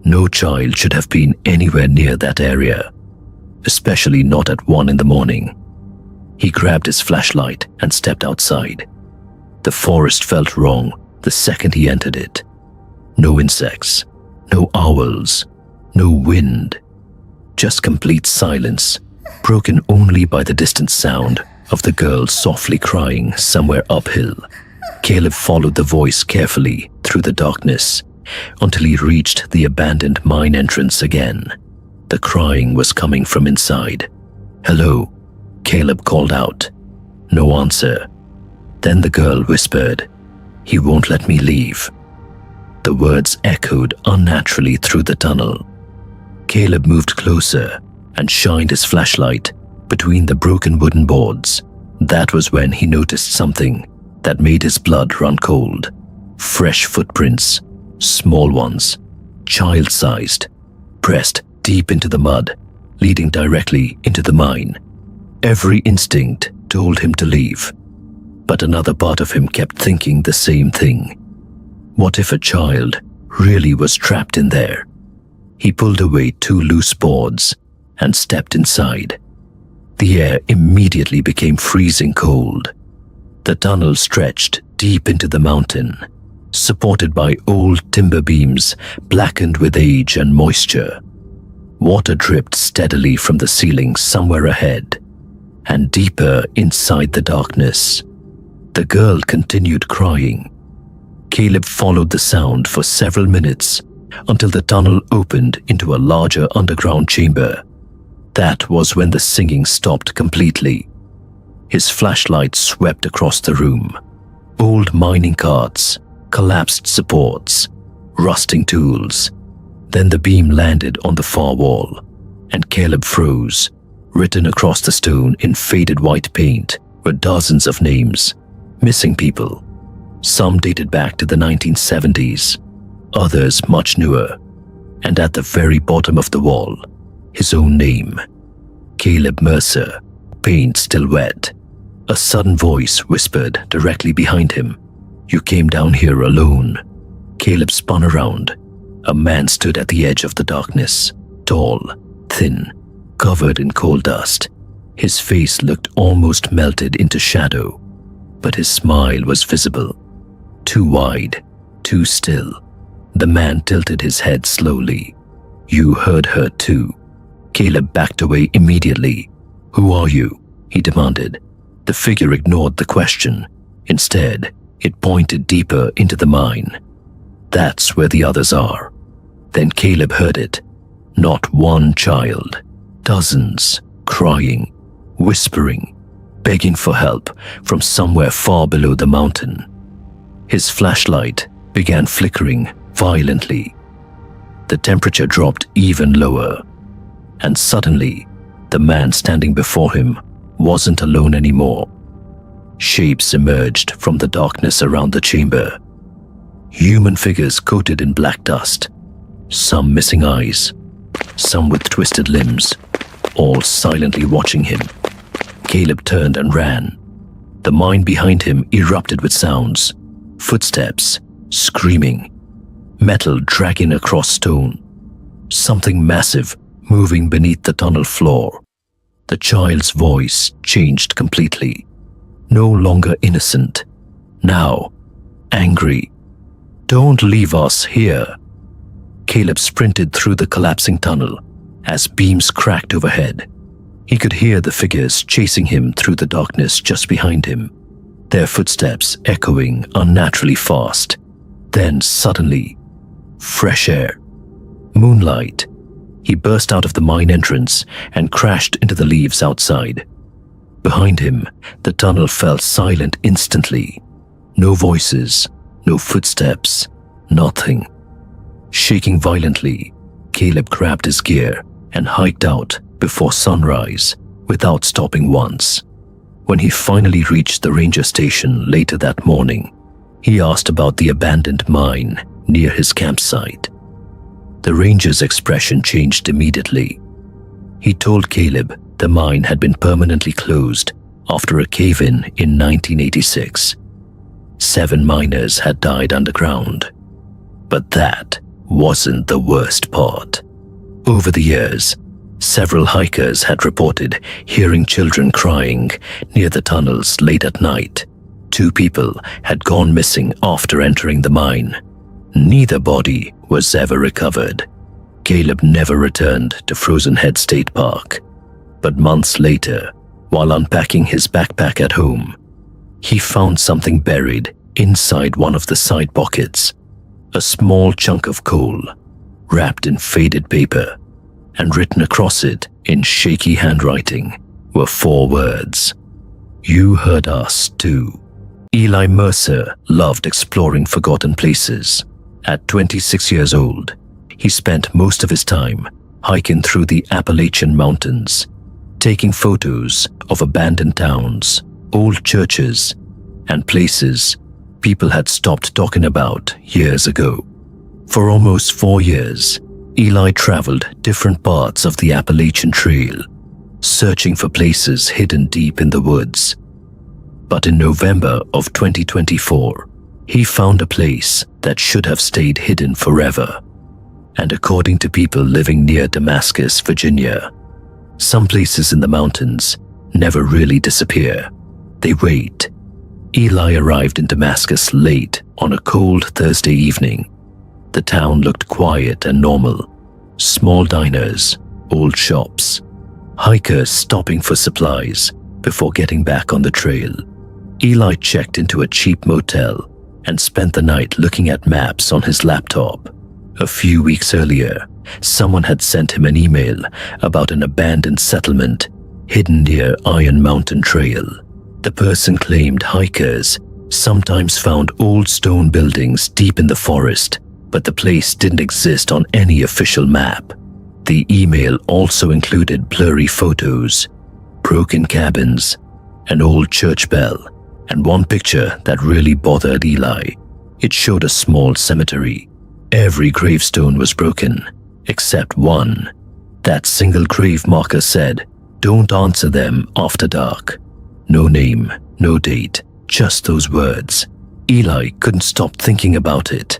No child should have been anywhere near that area, especially not at 1 in the morning. He grabbed his flashlight and stepped outside. The forest felt wrong the second he entered it. No insects, no owls, no wind. Just complete silence, broken only by the distant sound of the girl softly crying somewhere uphill. Caleb followed the voice carefully through the darkness until he reached the abandoned mine entrance again. The crying was coming from inside. "Hello," Caleb called out. No answer. Then the girl whispered, "He won't let me leave." The words echoed unnaturally through the tunnel. Caleb moved closer and shined his flashlight between the broken wooden boards. That was when he noticed something that made his blood run cold. Fresh footprints, small ones, child-sized, pressed deep into the mud, leading directly into the mine. Every instinct told him to leave, but another part of him kept thinking the same thing. What if a child really was trapped in there? He pulled away 2 loose boards and stepped inside. The air immediately became freezing cold. The tunnel stretched deep into the mountain, supported by old timber beams blackened with age and moisture. Water dripped steadily from the ceiling somewhere ahead, and deeper inside the darkness. The girl continued crying. Caleb followed the sound for several minutes until the tunnel opened into a larger underground chamber. That was when the singing stopped completely. His flashlight swept across the room. Old mining carts, collapsed supports, rusting tools. Then the beam landed on the far wall, and Caleb froze. Written across the stone in faded white paint were dozens of names, missing people. Some dated back to the 1970s, others much newer, and at the very bottom of the wall, his own name, Caleb Mercer, paint still wet. A sudden voice whispered directly behind him, "You came down here alone." Caleb spun around. A man stood at the edge of the darkness, tall, thin, covered in coal dust. His face looked almost melted into shadow, but his smile was visible. Too wide, too still. The man tilted his head slowly. "You heard her too." Caleb backed away immediately. "Who are you?" he demanded. The figure ignored the question. Instead, it pointed deeper into the mine. "That's where the others are." Then Caleb heard it. Not one child. Dozens, crying, whispering, begging for help from somewhere far below the mountain. His flashlight began flickering violently. The temperature dropped even lower, and suddenly, the man standing before him wasn't alone anymore. Shapes emerged from the darkness around the chamber. Human figures coated in black dust, some missing eyes, some with twisted limbs, all silently watching him. Caleb turned and ran. The mine behind him erupted with sounds, footsteps, screaming, metal dragging across stone, something massive moving beneath the tunnel floor. The child's voice changed completely. No longer innocent, now angry. "Don't leave us here." Caleb sprinted through the collapsing tunnel as beams cracked overhead. He could hear the figures chasing him through the darkness just behind him, their footsteps echoing unnaturally fast. Then suddenly, fresh air, moonlight. He burst out of the mine entrance and crashed into the leaves outside. Behind him, the tunnel fell silent instantly. No voices, no footsteps, nothing. Shaking violently, Caleb grabbed his gear and hiked out before sunrise without stopping once. When he finally reached the ranger station later that morning, he asked about the abandoned mine near his campsite. The ranger's expression changed immediately. He told Caleb the mine had been permanently closed after a cave-in in 1986. 7 miners had died underground. But that wasn't the worst part. Over the years, several hikers had reported hearing children crying near the tunnels late at night. 2 people had gone missing after entering the mine. Neither body was ever recovered. Caleb never returned to Frozen Head State Park. But months later, while unpacking his backpack at home, he found something buried inside one of the side pockets. A small chunk of coal, wrapped in faded paper, and written across it in shaky handwriting were 4 words. "You heard us too." Eli Mercer loved exploring forgotten places. At 26 years old, he spent most of his time hiking through the Appalachian Mountains, taking photos of abandoned towns, old churches, and places people had stopped talking about years ago. For almost 4 years, Eli traveled different parts of the Appalachian Trail, searching for places hidden deep in the woods. But in November of 2024, he found a place that should have stayed hidden forever. And according to people living near Damascus, Virginia, some places in the mountains never really disappear. They wait. Eli arrived in Damascus late on a cold Thursday evening. The town looked quiet and normal. Small diners, old shops, hikers stopping for supplies before getting back on the trail. Eli checked into a cheap motel and spent the night looking at maps on his laptop. A few weeks earlier, someone had sent him an email about an abandoned settlement hidden near Iron Mountain Trail. The person claimed hikers sometimes found old stone buildings deep in the forest, but the place didn't exist on any official map. The email also included blurry photos, broken cabins, an old church bell, and one picture that really bothered Eli. It showed a small cemetery. Every gravestone was broken, except one. That single grave marker said, "Don't answer them after dark." No name, no date, just those words. Eli couldn't stop thinking about it.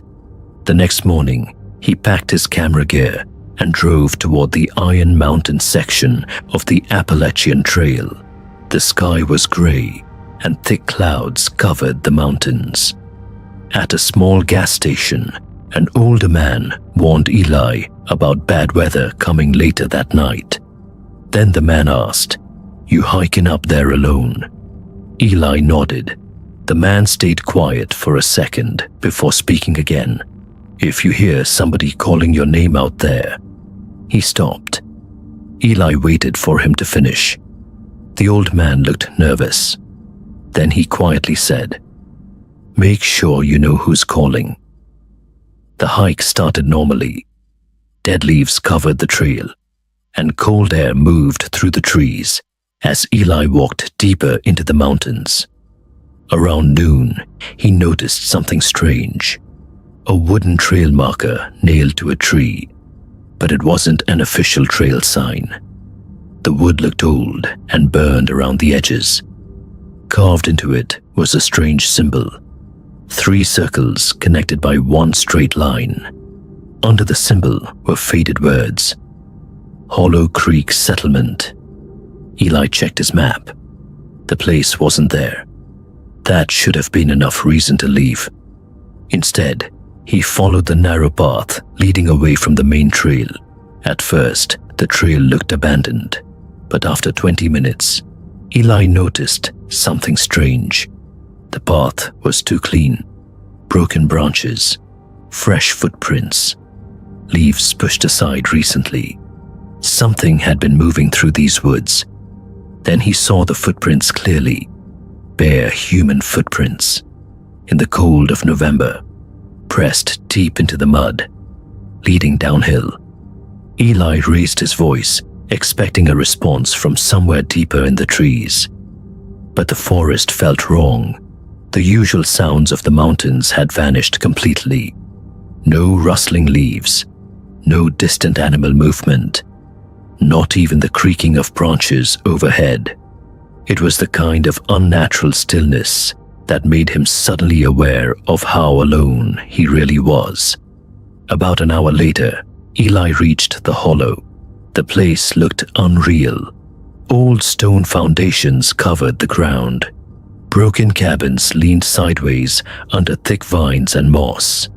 The next morning, he packed his camera gear and drove toward the Iron Mountain section of the Appalachian Trail. The sky was gray, and thick clouds covered the mountains. At a small gas station, an older man warned Eli about bad weather coming later that night. Then the man asked, "You hiking up there alone?" Eli nodded. The man stayed quiet for a second before speaking again. "If you hear somebody calling your name out there..." He stopped. Eli waited for him to finish. The old man looked nervous. Then he quietly said, "Make sure you know who's calling." The hike started normally. Dead leaves covered the trail, and cold air moved through the trees as Eli walked deeper into the mountains. Around noon, he noticed something strange. A wooden trail marker nailed to a tree, but it wasn't an official trail sign. The wood looked old and burned around the edges. Carved into it was a strange symbol. 3 circles connected by one straight line. Under the symbol were faded words. Hollow Creek Settlement. Eli checked his map. The place wasn't there. That should have been enough reason to leave. Instead, he followed the narrow path leading away from the main trail. At first, the trail looked abandoned, but after 20 minutes, Eli noticed something strange. The path was too clean. Broken branches, fresh footprints, leaves pushed aside recently. Something had been moving through these woods. Then he saw the footprints clearly. Bare human footprints. In the cold of November, pressed deep into the mud, leading downhill. Eli raised his voice, expecting a response from somewhere deeper in the trees. But the forest felt wrong. The usual sounds of the mountains had vanished completely. No rustling leaves, no distant animal movement, not even the creaking of branches overhead. It was the kind of unnatural stillness that made him suddenly aware of how alone he really was. About an hour later, Eli reached the hollow. The place looked unreal. Old stone foundations covered the ground. Broken cabins leaned sideways under thick vines and moss.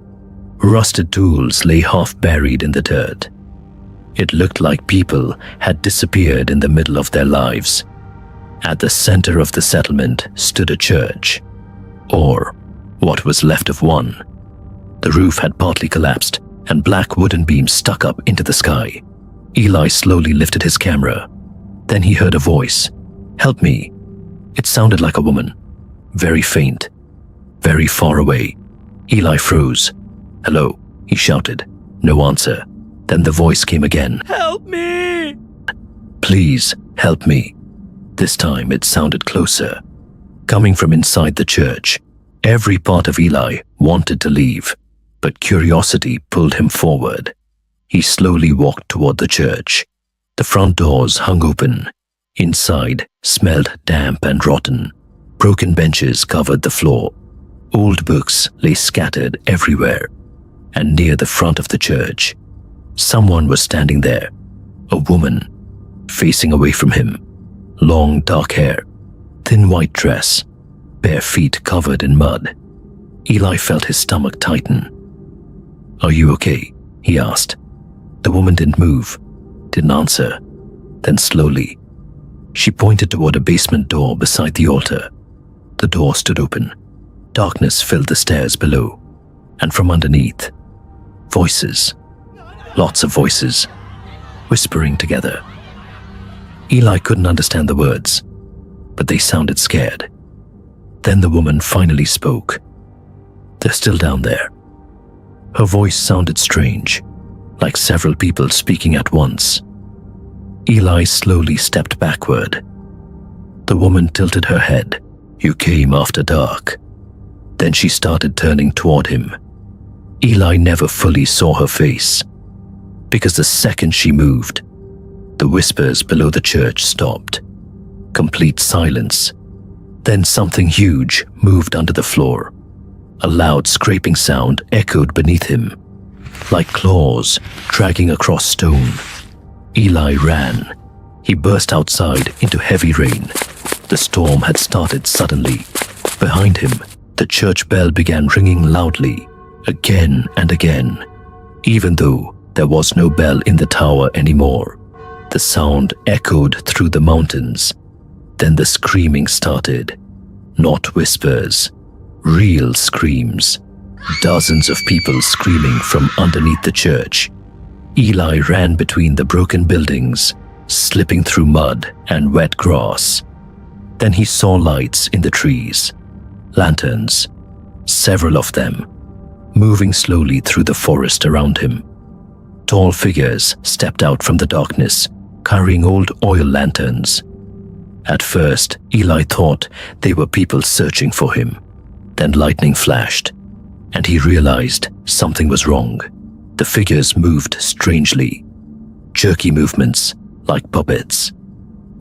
Rusted tools lay half buried in the dirt. It looked like people had disappeared in the middle of their lives. At the center of the settlement stood a church, or what was left of one. The roof had partly collapsed, and black wooden beams stuck up into the sky. Eli slowly lifted his camera. Then he heard a voice. "Help me." It sounded like a woman. Very faint. Very far away. Eli froze. "Hello," he shouted. No answer. Then the voice came again. "Help me!" "Please, help me." This time it sounded closer. Coming from inside the church. Every part of Eli wanted to leave, but curiosity pulled him forward. He slowly walked toward the church. The front doors hung open. Inside smelled damp and rotten. Broken benches covered the floor. Old books lay scattered everywhere. And near the front of the church, someone was standing there. A woman, facing away from him. Long dark hair, thin white dress, bare feet covered in mud. Eli felt his stomach tighten. "Are you okay?" he asked. The woman didn't move, didn't answer. Then slowly, she pointed toward a basement door beside the altar. The door stood open. Darkness filled the stairs below, and from underneath, voices. Lots of voices, whispering together. Eli couldn't understand the words, but they sounded scared. Then the woman finally spoke. "They're still down there." Her voice sounded strange, like several people speaking at once. Eli slowly stepped backward. The woman tilted her head. "You came after dark." Then she started turning toward him. Eli never fully saw her face, because the second she moved, the whispers below the church stopped. Complete silence. Then something huge moved under the floor. A loud scraping sound echoed beneath him, like claws dragging across stone. Eli ran. He burst outside into heavy rain. The storm had started suddenly. Behind him, the church bell began ringing loudly, again and again. Even though there was no bell in the tower anymore, the sound echoed through the mountains. Then the screaming started. Not whispers, real screams. Dozens of people screaming from underneath the church. Eli ran between the broken buildings, slipping through mud and wet grass. Then he saw lights in the trees, lanterns, several of them, moving slowly through the forest around him. Tall figures stepped out from the darkness, carrying old oil lanterns. At first, Eli thought they were people searching for him. Then lightning flashed, and he realized something was wrong. The figures moved strangely, jerky movements like puppets.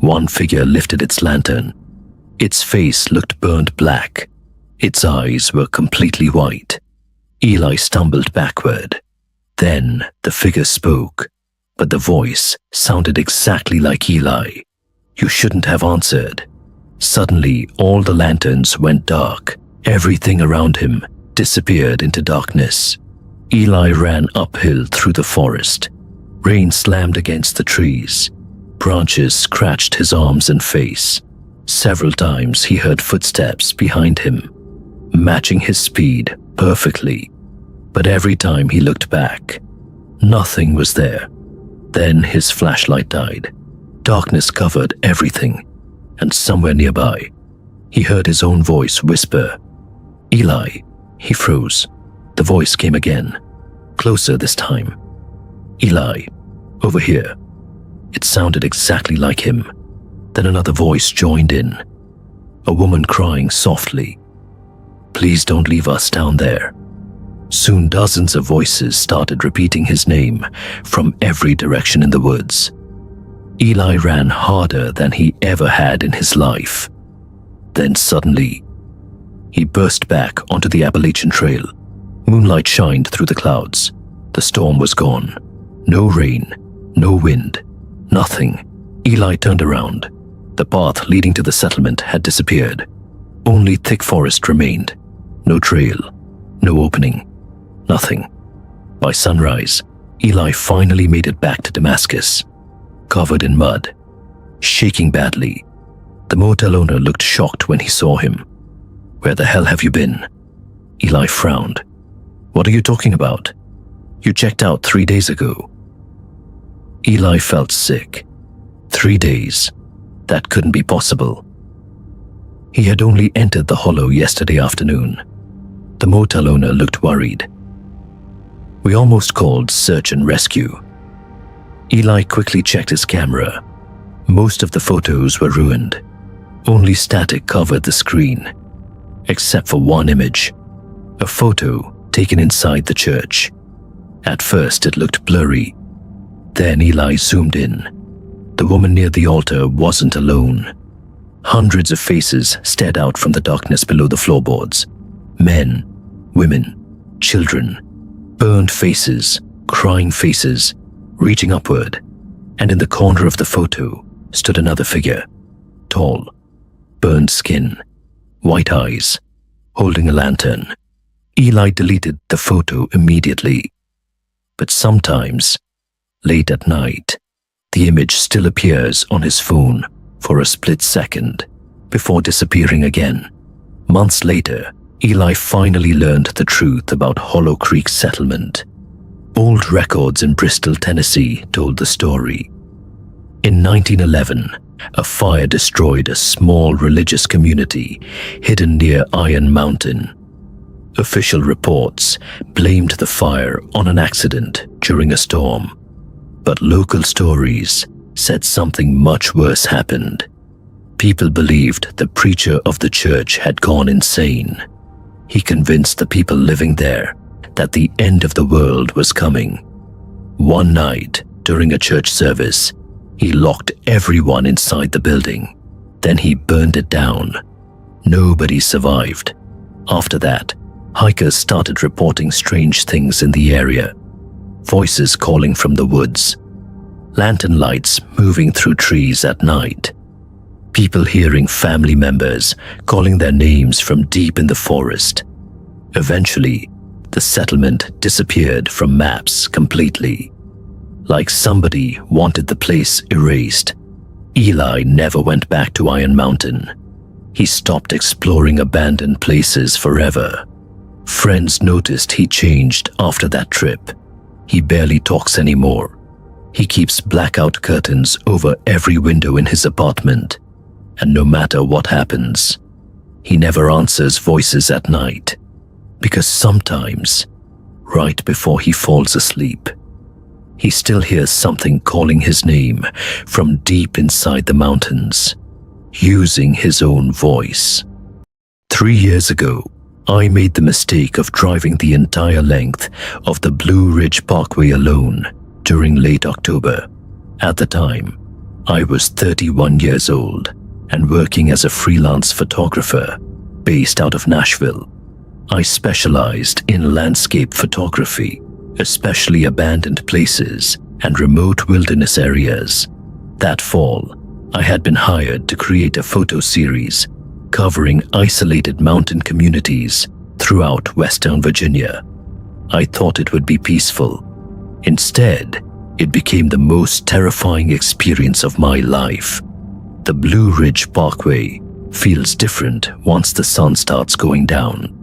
One figure lifted its lantern. Its face looked burned black. Its eyes were completely white. Eli stumbled backward. Then the figure spoke, but the voice sounded exactly like Eli. "You shouldn't have answered." Suddenly, all the lanterns went dark. Everything around him disappeared into darkness. Eli ran uphill through the forest. Rain slammed against the trees. Branches scratched his arms and face. Several times he heard footsteps behind him, matching his speed perfectly. But every time he looked back, nothing was there. Then his flashlight died. Darkness covered everything, and somewhere nearby, he heard his own voice whisper, "Eli." He froze. The voice came again, closer this time. "Eli, over here." It sounded exactly like him. Then another voice joined in, a woman crying softly, "Please don't leave us down there." Soon dozens of voices started repeating his name from every direction in the woods. Eli ran harder than he ever had in his life. Then suddenly, he burst back onto the Appalachian Trail. Moonlight shined through the clouds. The storm was gone. No rain, no wind, nothing. Eli turned around. The path leading to the settlement had disappeared. Only thick forest remained. No trail, no opening, nothing. By sunrise, Eli finally made it back to Damascus, covered in mud, shaking badly. The motel owner looked shocked when he saw him. "Where the hell have you been?" Eli frowned. "What are you talking about? You checked out 3 days ago." Eli felt sick. 3 days. That couldn't be possible. He had only entered the hollow yesterday afternoon. The motel owner looked worried. "We almost called search and rescue." Eli quickly checked his camera. Most of the photos were ruined. Only static covered the screen, except for one image, a photo taken inside the church. At first it looked blurry. Then Eli zoomed in. The woman near the altar wasn't alone. Hundreds of faces stared out from the darkness below the floorboards. Men, women, children, burned faces, crying faces, reaching upward. And in the corner of the photo stood another figure, tall, burned skin, white eyes, holding a lantern. Eli deleted the photo immediately. But sometimes, late at night, the image still appears on his phone for a split second before disappearing again. Months later, Eli finally learned the truth about Hollow Creek settlement. Old records in Bristol, Tennessee told the story. In 1911, a fire destroyed a small religious community hidden near Iron Mountain. Official reports blamed the fire on an accident during a storm. But local stories said something much worse happened. People believed the preacher of the church had gone insane. He convinced the people living there that the end of the world was coming. One night, during a church service, he locked everyone inside the building. Then he burned it down. Nobody survived. After that, hikers started reporting strange things in the area. Voices calling from the woods, lantern lights moving through trees at night, people hearing family members calling their names from deep in the forest. Eventually, The settlement disappeared from maps completely. Like somebody wanted the place erased. Eli never went back to Iron Mountain. He stopped exploring abandoned places forever. Friends noticed he changed after that trip. He barely talks anymore. He keeps blackout curtains over every window in his apartment. And no matter what happens, he never answers voices at night. Because sometimes, right before he falls asleep, he still hears something calling his name from deep inside the mountains, using his own voice. 3 years ago, I made the mistake of driving the entire length of the Blue Ridge Parkway alone during late October. At the time, I was 31 years old and working as a freelance photographer based out of Nashville. I specialized in landscape photography, especially abandoned places and remote wilderness areas. That fall, I had been hired to create a photo series covering isolated mountain communities throughout Western Virginia. I thought it would be peaceful. Instead, it became the most terrifying experience of my life. The Blue Ridge Parkway feels different once the sun starts going down.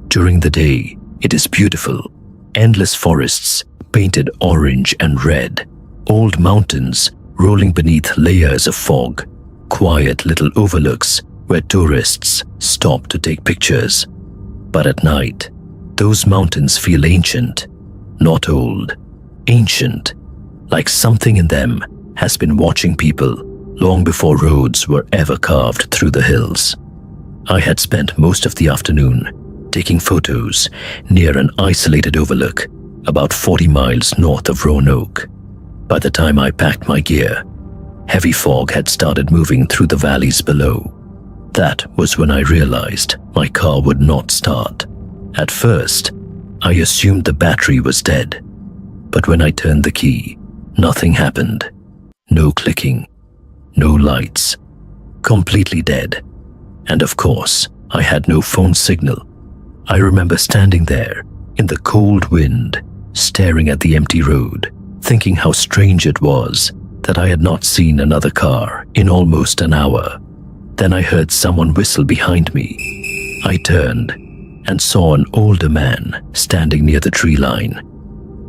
During the day, it is beautiful. Endless forests painted orange and red, old mountains rolling beneath layers of fog, quiet little overlooks where tourists stop to take pictures. But at night, those mountains feel ancient, not old, ancient, like something in them has been watching people long before roads were ever carved through the hills. I had spent most of the afternoon taking photos near an isolated overlook about 40 miles north of Roanoke. By the time I packed my gear, heavy fog had started moving through the valleys below. That was when I realized my car would not start. At first, I assumed the battery was dead, but when I turned the key, nothing happened. No clicking, no lights, completely dead. And of course, I had no phone signal. I remember standing there in the cold wind, staring at the empty road, thinking how strange it was that I had not seen another car in almost an hour. Then I heard someone whistle behind me. I turned and saw an older man standing near the tree line.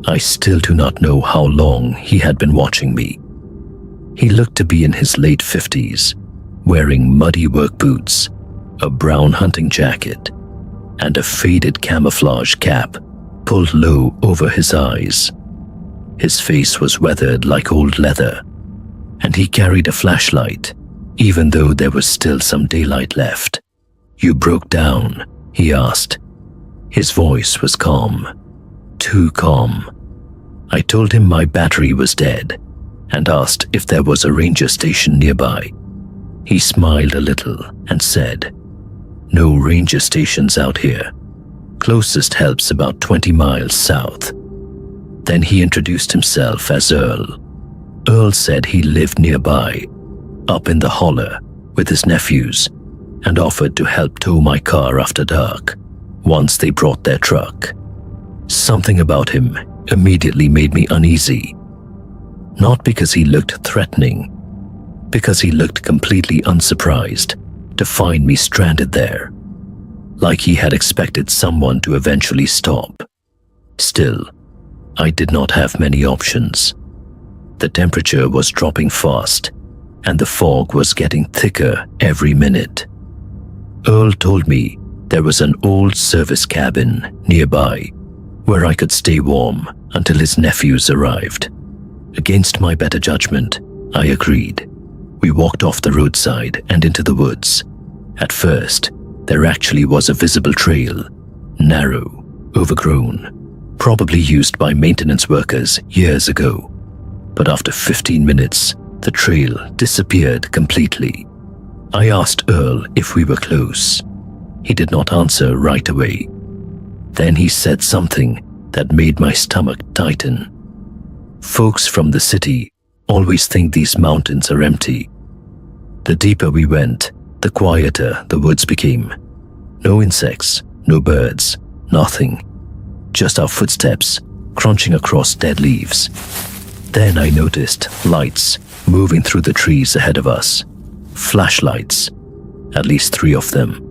I still do not know how long he had been watching me. He looked to be in his late 50s, wearing muddy work boots, a brown hunting jacket, and a faded camouflage cap pulled low over his eyes. His face was weathered like old leather, and he carried a flashlight, even though there was still some daylight left. "You broke down?" he asked. His voice was calm, too calm. I told him my battery was dead and asked if there was a ranger station nearby. He smiled a little and said, "No ranger stations out here. Closest help's about 20 miles south." Then he introduced himself as Earl. Earl said he lived nearby, up in the holler with his nephews, and offered to help tow my car after dark once they brought their truck. Something about him immediately made me uneasy. Not because he looked threatening, because he looked completely unsurprised to find me stranded there, like he had expected someone to eventually stop. Still, I did not have many options. The temperature was dropping fast, and the fog was getting thicker every minute. Earl told me there was an old service cabin nearby where I could stay warm until his nephews arrived. Against my better judgment, I agreed. We walked off the roadside and into the woods. At first, there actually was a visible trail, narrow, overgrown, probably used by maintenance workers years ago. But after 15 minutes, the trail disappeared completely. I asked Earl if we were close. He did not answer right away. Then he said something that made my stomach tighten. "Folks from the city always think these mountains are empty." The deeper we went, the quieter the woods became. No insects, no birds, nothing. just our footsteps crunching across dead leaves. Then I noticed lights moving through the trees ahead of us. Flashlights, at least 3 of them.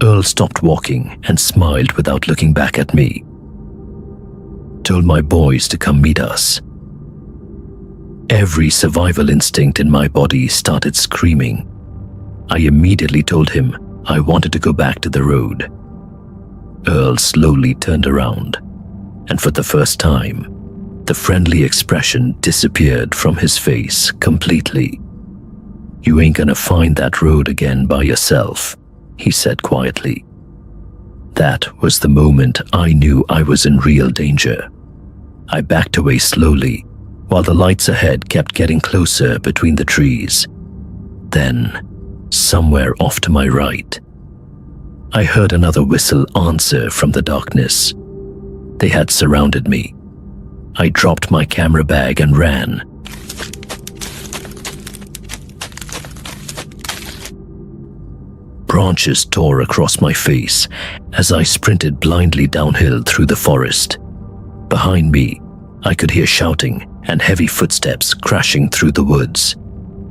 Earl stopped walking and smiled without looking back at me. Told my boys to come meet us. Every survival instinct in my body started screaming. I immediately told him I wanted to go back to the road. Earl slowly turned around, and for the first time, the friendly expression disappeared from his face completely. "You ain't gonna find that road again by yourself," he said quietly. That was the moment I knew I was in real danger. I backed away slowly, while the lights ahead kept getting closer between the trees. Then, somewhere off to my right, I heard another whistle answer from the darkness. They had surrounded me. I dropped my camera bag and ran. Branches tore across my face as I sprinted blindly downhill through the forest. Behind me, I could hear shouting and heavy footsteps crashing through the woods.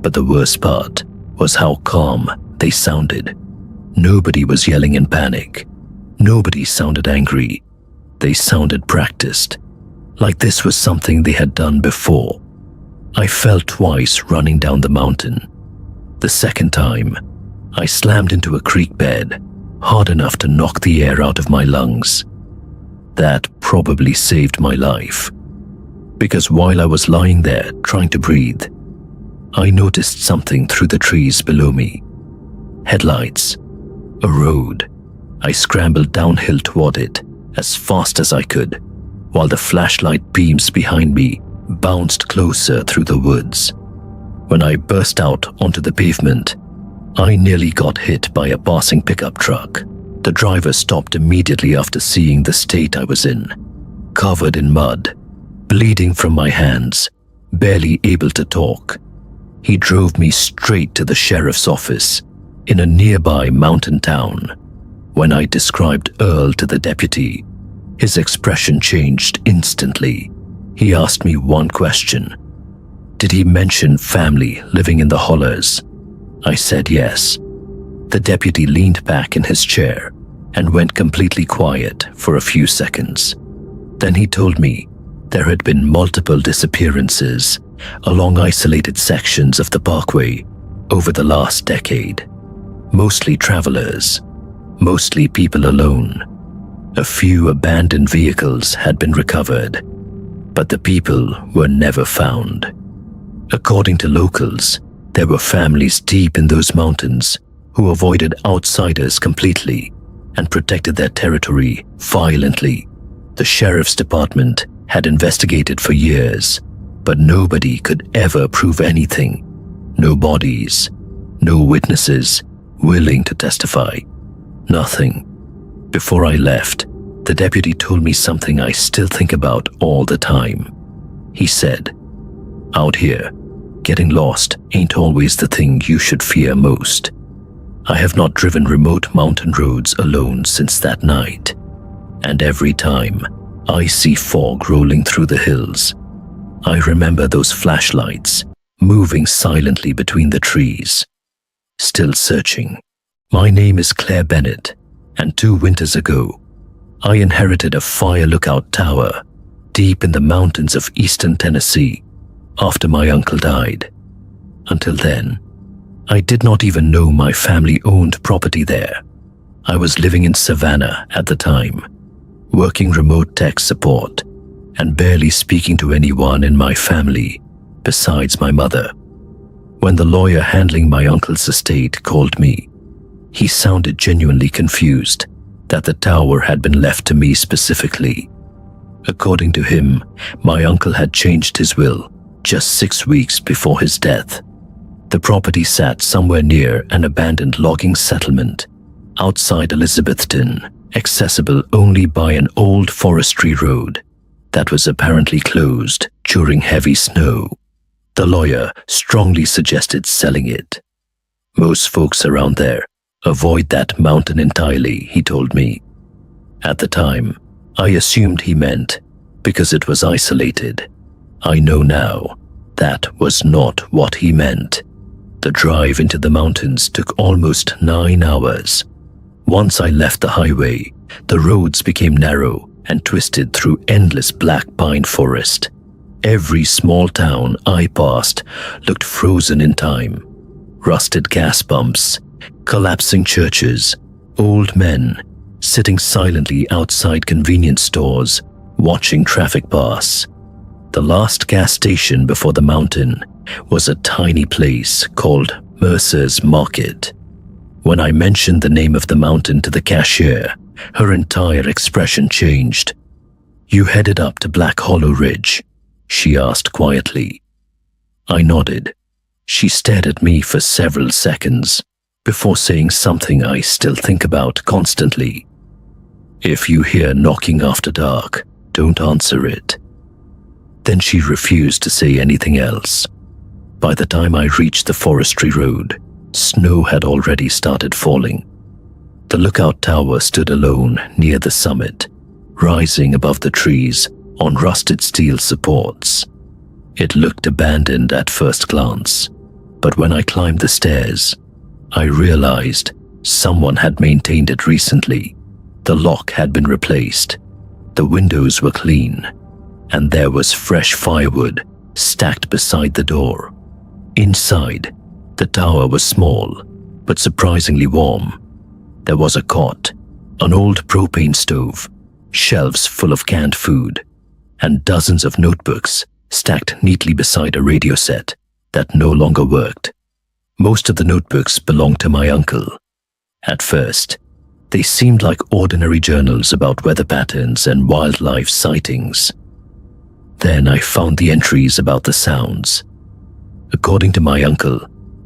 But the worst part was how calm they sounded. Nobody was yelling in panic. Nobody sounded angry. They sounded practiced, like this was something they had done before. I fell twice running down the mountain. The second time, I slammed into a creek bed, hard enough to knock the air out of my lungs. That probably saved my life, because while I was lying there trying to breathe, I noticed something through the trees below me. Headlights. A road. I scrambled downhill toward it as fast as I could, while the flashlight beams behind me bounced closer through the woods. When I burst out onto the pavement, I nearly got hit by a passing pickup truck. The driver stopped immediately after seeing the state I was in, covered in mud, bleeding from my hands, barely able to talk. He drove me straight to the sheriff's office in a nearby mountain town. When I described Earl to the deputy, his expression changed instantly. He asked me one question. Did he mention family living in the hollers? I said yes. The deputy leaned back in his chair and went completely quiet for a few seconds. Then he told me there had been multiple disappearances along isolated sections of the parkway over the last decade. Mostly travelers, mostly people alone. A few abandoned vehicles had been recovered, but the people were never found. According to locals, there were families deep in those mountains who avoided outsiders completely and protected their territory violently. The sheriff's department had investigated for years, but nobody could ever prove anything. No bodies, no witnesses willing to testify. Nothing. Before I left, the deputy told me something I still think about all the time. He said, "Out here, getting lost ain't always the thing you should fear most." I have not driven remote mountain roads alone since that night, and every time I see fog rolling through the hills, I remember those flashlights moving silently between the trees. Still searching. My name is Claire Bennett, and 2 winters ago, I inherited a fire lookout tower deep in the mountains of eastern Tennessee after my uncle died. Until then, I did not even know my family owned property there. I was living in Savannah at the time, working remote tech support and barely speaking to anyone in my family besides my mother. When the lawyer handling my uncle's estate called me, he sounded genuinely confused that the tower had been left to me specifically. According to him, my uncle had changed his will just 6 weeks before his death. The property sat somewhere near an abandoned logging settlement outside Elizabethton, accessible only by an old forestry road that was apparently closed during heavy snow. The lawyer strongly suggested selling it. Most folks around there avoid that mountain entirely, he told me. At the time, I assumed he meant because it was isolated. I know now that was not what he meant. The drive into the mountains took almost 9 hours. Once I left the highway, the roads became narrow and twisted through endless black pine forest. Every small town I passed looked frozen in time. Rusted gas pumps, collapsing churches, old men sitting silently outside convenience stores, watching traffic pass. The last gas station before the mountain was a tiny place called Mercer's Market. When I mentioned the name of the mountain to the cashier, her entire expression changed. "You headed up to Black Hollow Ridge?" she asked quietly. I nodded. She stared at me for several seconds before saying something I still think about constantly. "If you hear knocking after dark, don't answer it." Then she refused to say anything else. By the time I reached the forestry road, snow had already started falling. The lookout tower stood alone near the summit, rising above the trees on rusted steel supports. It looked abandoned at first glance, but when I climbed the stairs, I realized someone had maintained it recently. The lock had been replaced, the windows were clean, and there was fresh firewood stacked beside the door. Inside, the tower was small, but surprisingly warm. There was a cot, an old propane stove, shelves full of canned food, and dozens of notebooks stacked neatly beside a radio set that no longer worked. Most of the notebooks belonged to my uncle. At first, they seemed like ordinary journals about weather patterns and wildlife sightings. Then I found the entries about the sounds. According to my uncle,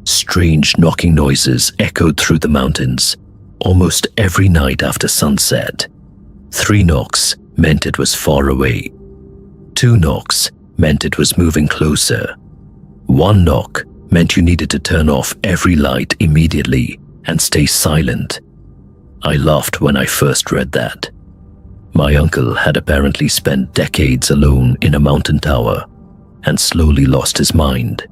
strange knocking noises echoed through the mountains almost every night after sunset. 3 knocks meant it was far away. 2 knocks meant it was moving closer. 1 knock meant you needed to turn off every light immediately and stay silent. I laughed when I first read that. My uncle had apparently spent decades alone in a mountain tower and slowly lost his mind.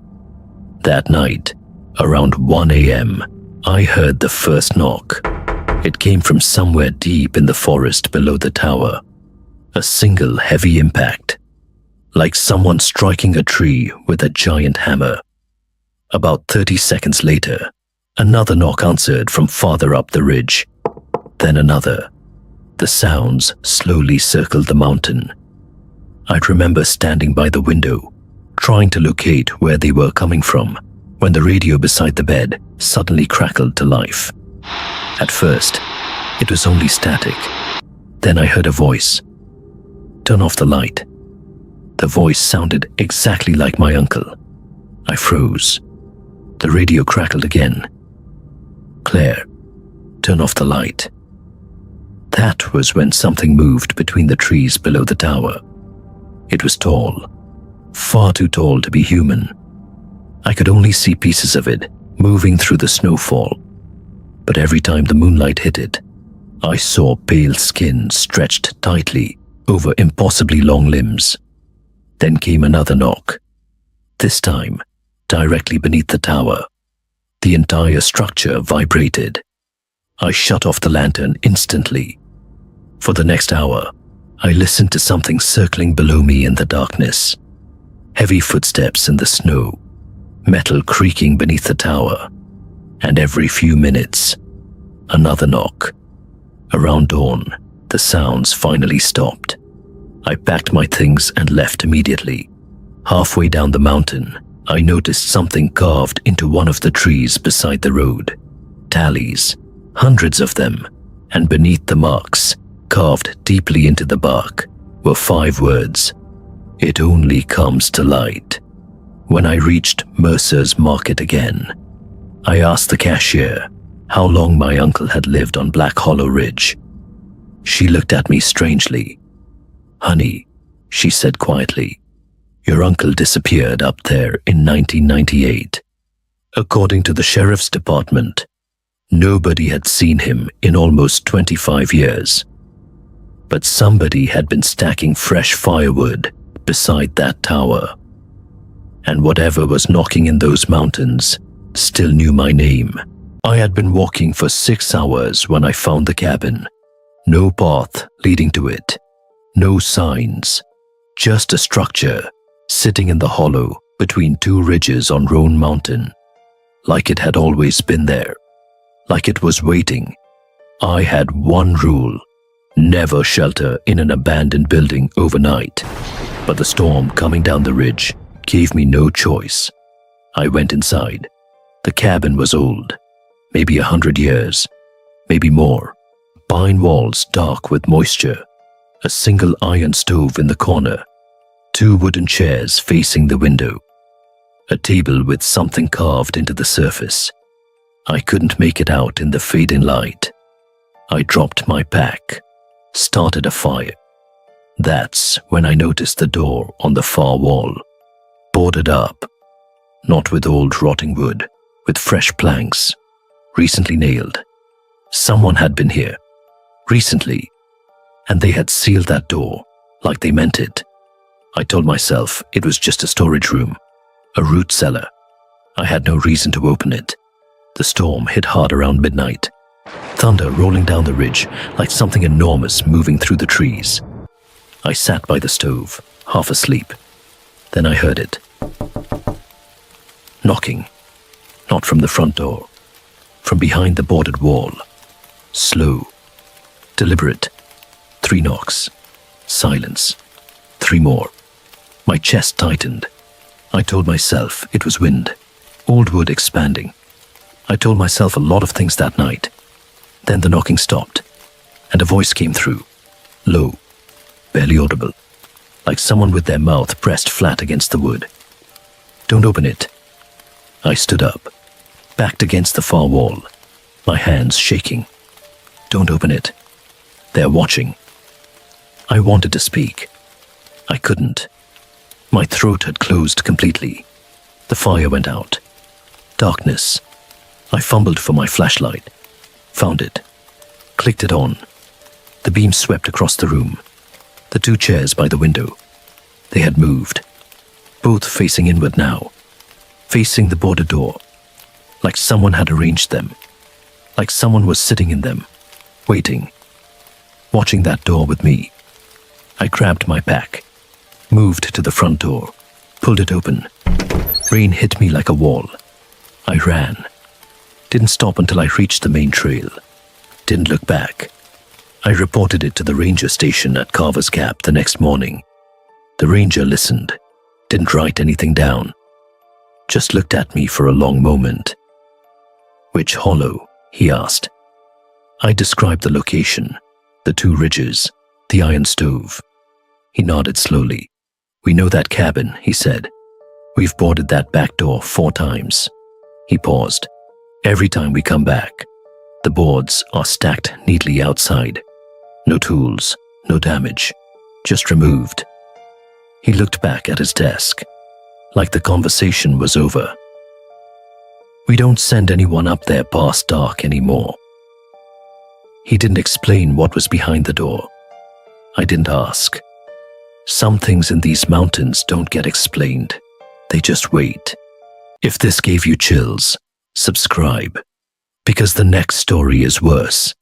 That night, around 1 a.m., I heard the first knock. It came from somewhere deep in the forest below the tower. A single heavy impact, like someone striking a tree with a giant hammer. About 30 seconds later, another knock answered from farther up the ridge. Then another. The sounds slowly circled the mountain. I'd remember standing by the window, trying to locate where they were coming from, when the radio beside the bed suddenly crackled to life. At first, it was only static. Then I heard a voice. "Turn off the light." The voice sounded exactly like my uncle. I froze. The radio crackled again. "Claire, turn off the light." That was when something moved between the trees below the tower. It was tall, far too tall to be human. I could only see pieces of it moving through the snowfall. But every time the moonlight hit it, I saw pale skin stretched tightly over impossibly long limbs. Then came another knock. This time, directly beneath the tower. The entire structure vibrated. I shut off the lantern instantly. For the next hour, I listened to something circling below me in the darkness. Heavy footsteps in the snow, metal creaking beneath the tower, and every few minutes, another knock. Around dawn, the sounds finally stopped. I packed my things and left immediately. Halfway down the mountain, I noticed something carved into one of the trees beside the road. Tallies, hundreds of them, and beneath the marks, carved deeply into the bark, were 5 words. "It only comes to light." When I reached Mercer's Market again, I asked the cashier how long my uncle had lived on Black Hollow Ridge. She looked at me strangely. "Honey," she said quietly, "your uncle disappeared up there in 1998. According to the sheriff's department, nobody had seen him in almost 25 years. but somebody had been stacking fresh firewood beside that tower. And whatever was knocking in those mountains still knew my name. I had been walking for 6 hours when I found the cabin. No path leading to it, no signs, just a structure sitting in the hollow between 2 ridges on Roan Mountain, like it had always been there, like it was waiting. I had one rule: never shelter in an abandoned building overnight. But the storm coming down the ridge gave me no choice. I went inside. The cabin was old, maybe 100 years, maybe more. Pine walls dark with moisture, a single iron stove in the corner, 2 wooden chairs facing the window, a table with something carved into the surface. I couldn't make it out in the fading light. I dropped my pack, started a fire. That's when I noticed the door on the far wall, boarded up, not with old rotting wood, with fresh planks, recently nailed. Someone had been here, recently, and they had sealed that door like they meant it. I told myself it was just a storage room, a root cellar. I had no reason to open it. The storm hit hard around midnight, thunder rolling down the ridge like something enormous moving through the trees. I sat by the stove, half asleep. Then I heard it. Knocking, not from the front door, from behind the boarded wall. Slow, deliberate. 3 knocks. Silence. 3 more. My chest tightened. I told myself it was wind, old wood expanding. I told myself a lot of things that night. Then the knocking stopped, and a voice came through, low, barely audible, like someone with their mouth pressed flat against the wood. "Don't open it." I stood up, backed against the far wall, my hands shaking. "Don't open it. They're watching." I wanted to speak. I couldn't. My throat had closed completely. The fire went out. Darkness. I fumbled for my flashlight, found it, clicked it on. The beam swept across the room. The 2 chairs by the window. They had moved, both facing inward now, facing the border door, like someone had arranged them, like someone was sitting in them, waiting, watching that door with me. I grabbed my pack, moved to the front door, pulled it open. Rain hit me like a wall. I ran. Didn't stop until I reached the main trail. Didn't look back. I reported it to the ranger station at Carver's Gap the next morning. The ranger listened, didn't write anything down, just looked at me for a long moment. "Which hollow?" he asked. I described the location, the 2 ridges, the iron stove. He nodded slowly. "We know that cabin," he said. "We've boarded that back door 4 times. He paused. "Every time we come back, the boards are stacked neatly outside. No tools, no damage, just removed." He looked back at his desk, like the conversation was over. "We don't send anyone up there past dark anymore." He didn't explain what was behind the door. I didn't ask. Some things in these mountains don't get explained. They just wait. If this gave you chills, subscribe, because the next story is worse.